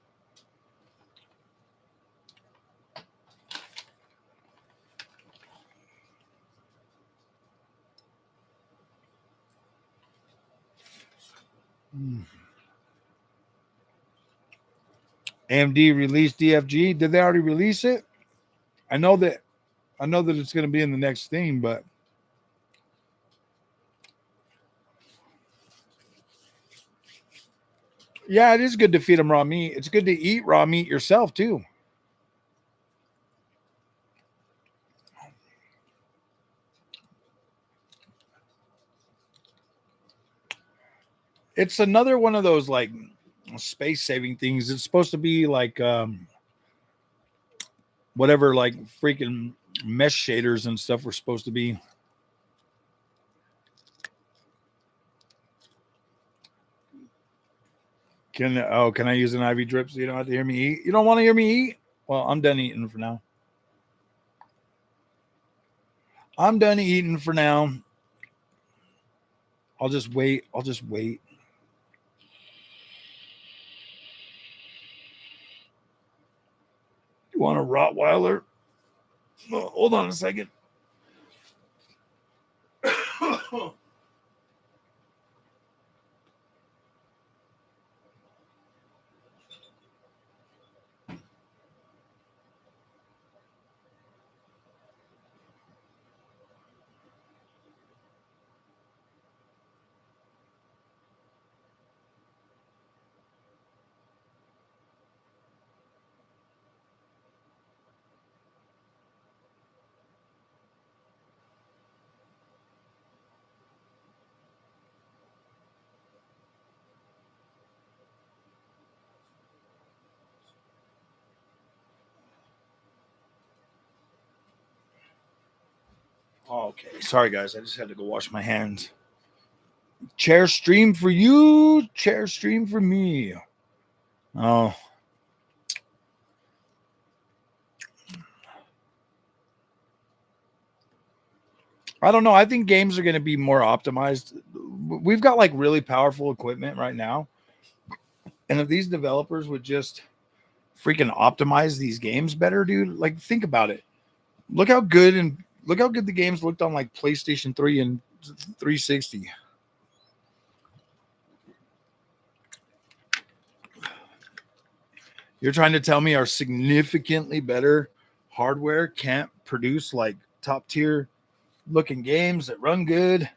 Speaker 1: AMD released DFG. Did they already release it? I know that it's going to be in the next thing, but yeah, it is good to feed them raw meat. It's good to eat raw meat yourself too. It's another one of those like space saving things. It's supposed to be like whatever like freaking mesh shaders and stuff were supposed to be. Can I use an IV drip so you don't have to hear me eat? You don't want to hear me eat? Well, I'm done eating for now. I'm done eating for now. I'll just wait. You want a Rottweiler? Oh, hold on a second. Okay, sorry guys, I just had to go wash my hands. Chair stream for you, chair stream for me. Oh, I don't know. I think games are going to be more optimized. we've got like really powerful equipment right now. And if these developers would just freaking optimize these games better, dude, like think about it. Look how good the games looked on like PlayStation 3 and 360. You're trying to tell me our significantly better hardware can't produce like top tier looking games that run good?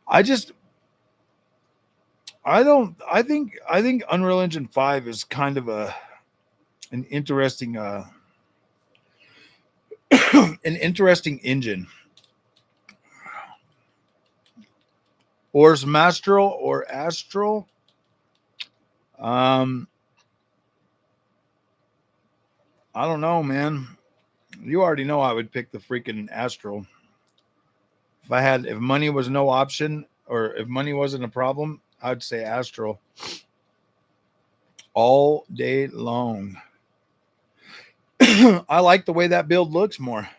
Speaker 1: I think Unreal Engine 5 is kind of an interesting an interesting engine. Or is Mastral or Astral? I don't know, man. You already know I would pick the freaking Astral. If money was no option, or if money wasn't a problem, I'd say Astral all day long. I like the way that build looks more.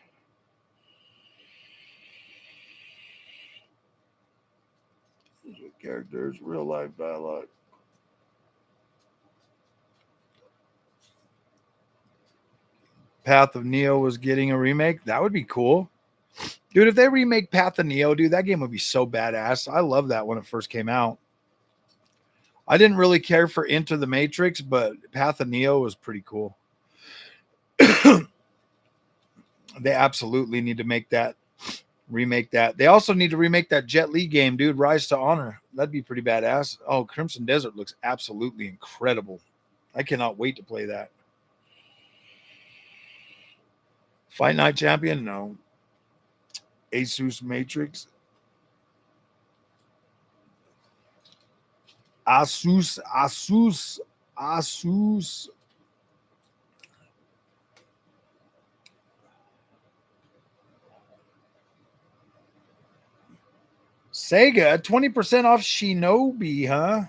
Speaker 1: Characters, real life dialogue. Path of Neo was getting a remake. That would be cool. Dude, if they remake Path of Neo, dude, that game would be so badass. I love that when it first came out. I didn't really care for Into the Matrix, but Path of Neo was pretty cool. They absolutely need to remake that. They also need to remake that Jet Li game, dude, Rise to Honor. That'd be pretty badass. Oh, Crimson Desert looks absolutely incredible. I cannot wait to play that. Fight Night Champion? No. Asus Matrix? Asus. Sega, 20% off Shinobi, huh?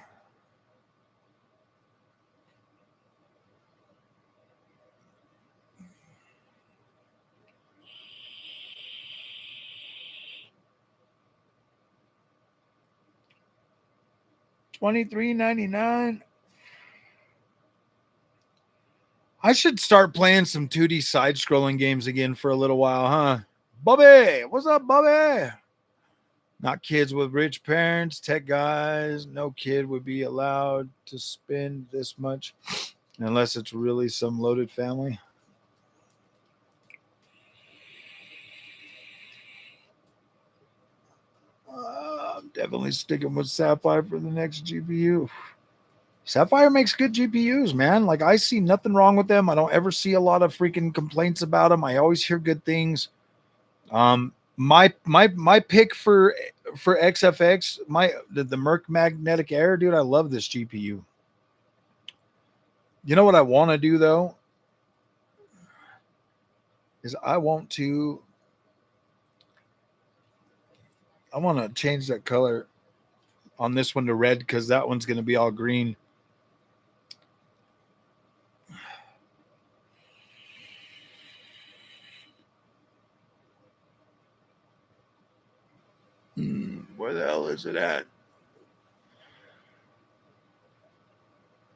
Speaker 1: $23.99. I should start playing some 2D side-scrolling games again for a little while, huh? Bobby, what's up, Bobby? Not kids with rich parents, tech guys. No kid would be allowed to spend this much unless it's really some loaded family. I'm definitely sticking with Sapphire for the next GPU. Sapphire makes good GPUs, man. Like, I see nothing wrong with them. I don't ever see a lot of freaking complaints about them. I always hear good things. My pick for XFX, the Merc Magnetic Air, dude. I love this GPU. You know what I want to do though is I want to change that color on this one to red because that one's going to be all green. Where the hell is it at?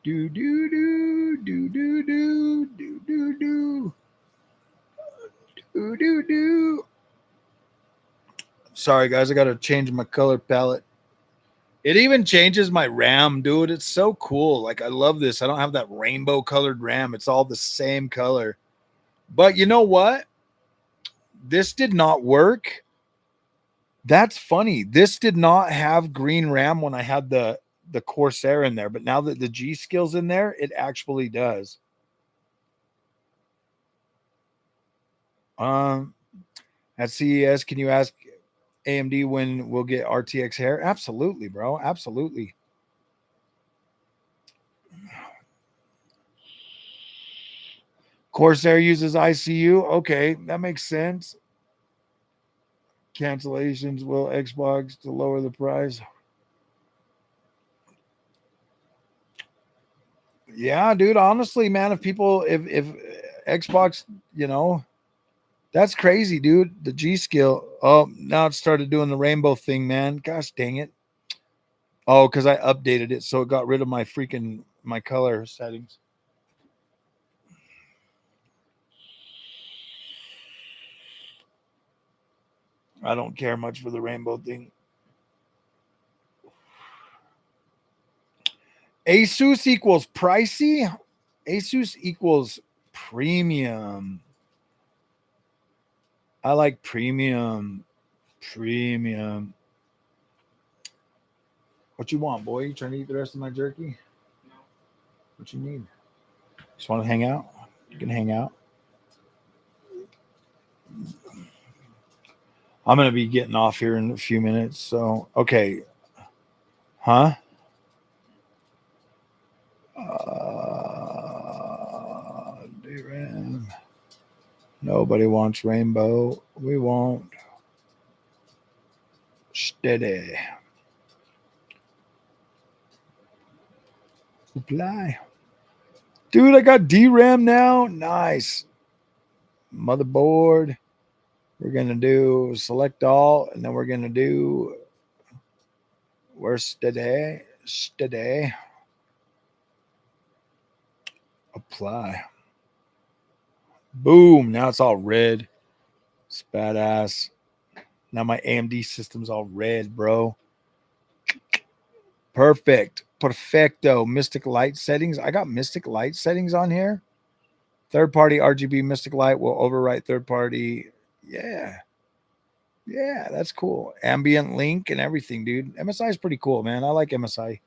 Speaker 1: Do do do do do do do do do do do do. Sorry guys, I gotta change my color palette. It even changes my RAM, dude. It's so cool. Like, I love this. I don't have that rainbow colored RAM. It's all the same color. But you know what? This did not work. That's funny. This did not have green RAM when I had the Corsair in there, but now that the G Skill's in there, it actually does. At CES, can you ask AMD when we'll get RTX hair? Absolutely, bro. Absolutely. Corsair uses ICU. Okay, that makes sense. Cancellations will Xbox to lower the price. Yeah, dude. Honestly, man, if Xbox, you know, that's crazy, dude. The G skill. Oh, now it started doing the rainbow thing, man. Gosh dang it. Oh, because I updated it, so it got rid of my color settings. I don't care much for the rainbow thing. Asus equals pricey. Asus equals premium. I like premium. Premium. What you want, boy? You trying to eat the rest of my jerky?
Speaker 3: No.
Speaker 1: What you need? Just want to hang out? You can hang out. I'm going to be getting off here in a few minutes. So, okay. Huh? DRAM. Nobody wants rainbow. We won't. Steady. Apply. Dude, I got DRAM now. Nice. Motherboard. We're going to do select all, and then we're going to do where's steady. Steady. Apply. Boom. Now it's all red. It's badass. Now my AMD system's all red, bro. Perfect. Perfecto. Mystic light settings. I got mystic light settings on here. Third-party RGB mystic light will overwrite third-party. Yeah. Yeah, that's cool. Ambient link and everything, dude. MSI is pretty cool, man. I like MSI.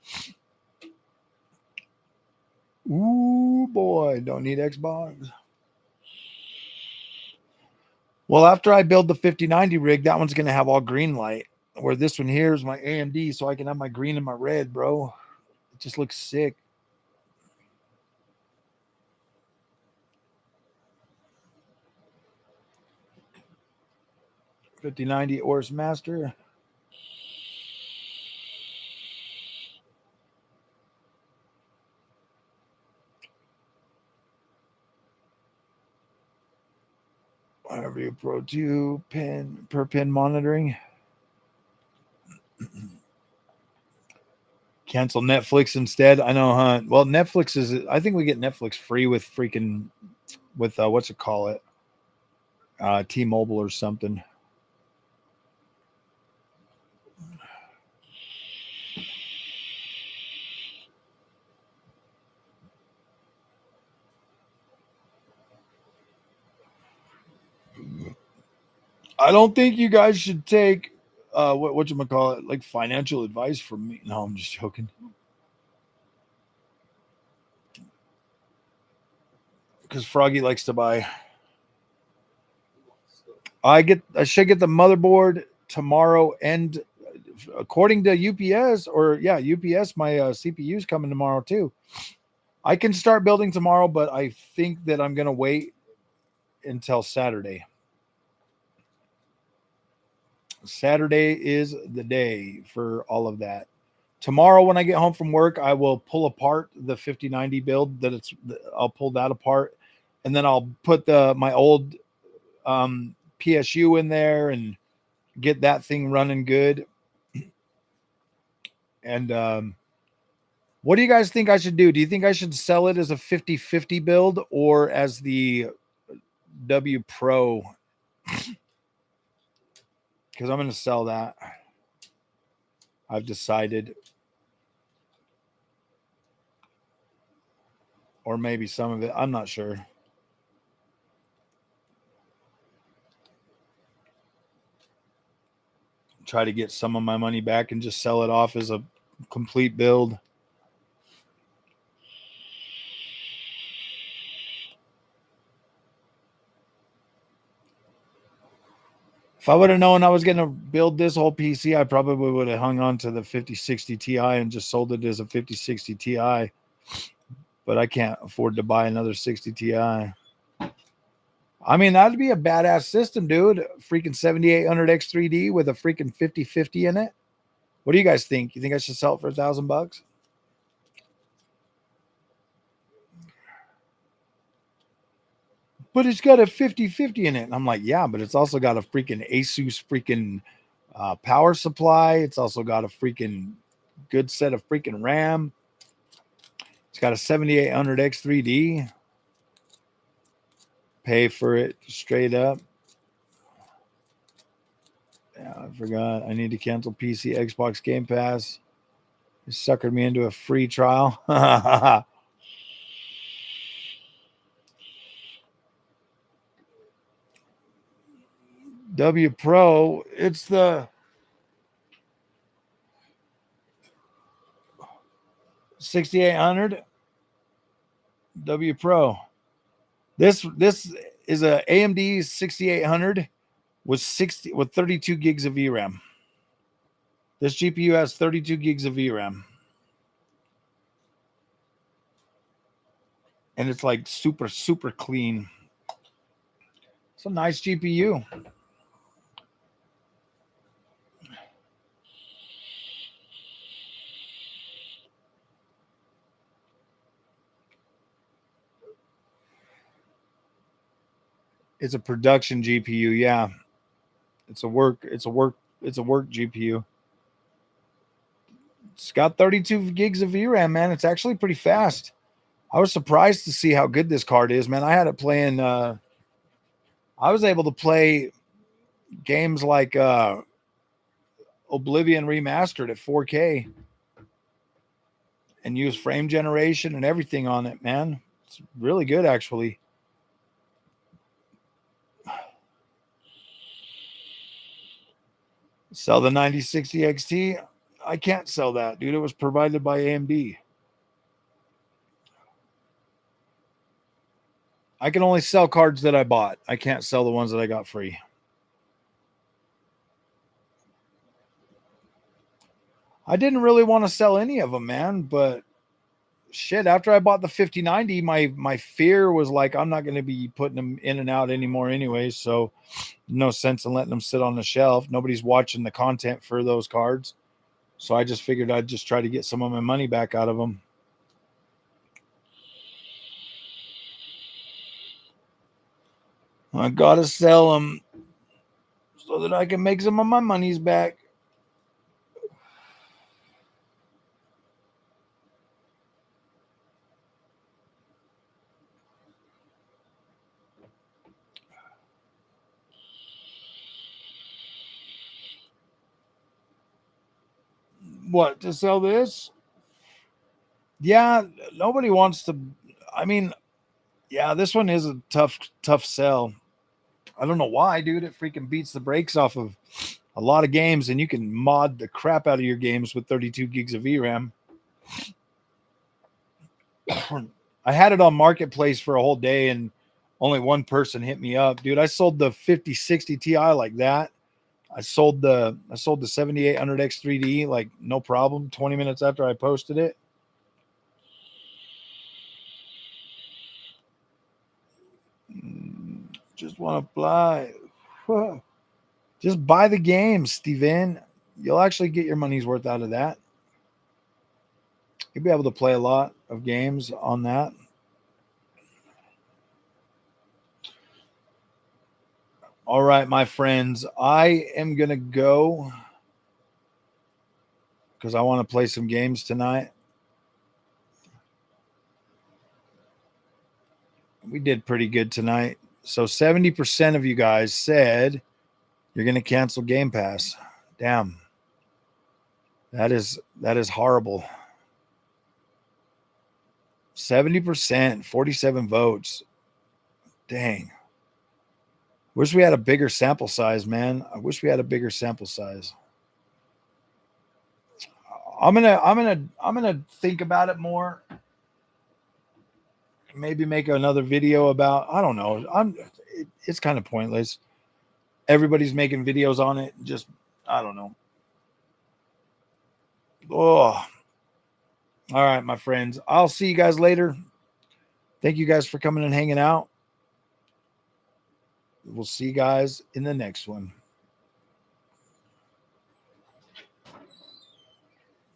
Speaker 1: Ooh, boy. Don't need Xbox. Well, after I build the 5090 rig, that one's going to have all green light. Where this one here is my AMD, so I can have my green and my red, bro. It just looks sick. $5090 Ors Master. Review Pro 2 pin per pin monitoring. Cancel Netflix instead. I know, huh? Well, Netflix is. I think we get Netflix free with freaking with what's it call it? T-Mobile or something. I don't think you guys should take what you call it, like financial advice from me. No, I'm just joking. Because Froggy likes to buy. I should get the motherboard tomorrow, and according to UPS, UPS, my CPU is coming tomorrow too. I can start building tomorrow, but I think that I'm gonna wait until Saturday. Saturday is the day for all of that. Tomorrow, when I get home from work, I will pull apart the 5090 build. I'll pull that apart, and then I'll put my old PSU in there and get that thing running good. And what do you guys think I should do? Do you think I should sell it as a 5050 build or as the W Pro? Because I'm going to sell that. I've decided. Or maybe some of it. I'm not sure. Try to get some of my money back and just sell it off as a complete build. If I would have known I was going to build this whole PC, I probably would have hung on to the 5060 Ti and just sold it as a 5060 Ti. But I can't afford to buy another 60 Ti. I mean, that'd be a badass system, dude. Freaking 7800 X3D with a freaking 5050 in it. What do you guys think? You think I should sell it for $1,000? but it's got a 50-50 in it. And I'm like, yeah, but it's also got a freaking Asus freaking power supply. It's also got a freaking good set of freaking RAM. It's got a 7800X 3D. Pay for it straight up. Yeah, I forgot. I need to cancel PC, Xbox Game Pass. You suckered me into a free trial. W Pro, it's the 6800 W Pro. This is a AMD 6800 with 32 gigs of VRAM. This GPU has 32 gigs of VRAM. And it's like super, super clean. It's a nice GPU. It's a production GPU, yeah. It's a work GPU. It's got 32 gigs of VRAM, man. It's actually pretty fast. I was surprised to see how good this card is, man. I had it playing I was able to play games like Oblivion Remastered at 4K and use frame generation and everything on it, man. It's really good, actually. Sell the 9060 XT? I can't sell that, dude. It was provided by AMD. I can only sell cards that I bought. I can't sell the ones that I got free. I didn't really want to sell any of them, man, but shit, after I bought the 5090, my fear was like, I'm not going to be putting them in and out anymore anyway, so no sense in letting them sit on the shelf. Nobody's watching the content for those cards. So I just figured I'd just try to get some of my money back out of them. I got to sell them so that I can make some of my monies back. What, to sell this? Yeah, nobody wants to. I mean, yeah, this one is a tough sell. I don't know why, dude. It freaking beats the brakes off of a lot of games, and you can mod the crap out of your games with 32 gigs of VRAM. I had it on Marketplace for a whole day, and only one person hit me up, dude. I sold the 5060 Ti like that. I sold the 7800X 3D like no problem. 20 minutes after I posted it. Just want to fly. Just buy the game, Steven. You'll actually get your money's worth out of that. You'll be able to play a lot of games on that. All right, my friends. I am going to go because I want to play some games tonight. We did pretty good tonight. So 70% of you guys said you're going to cancel Game Pass. Damn. That is horrible. 70%, 47 votes. Dang. Wish we had a bigger sample size, man. I wish we had a bigger sample size. I'm gonna think about it more. Maybe make another video about, I don't know. It's kind of pointless. Everybody's making videos on it. Just, I don't know. Oh. All right, my friends. I'll see you guys later. Thank you guys for coming and hanging out. We'll see you guys in the next one.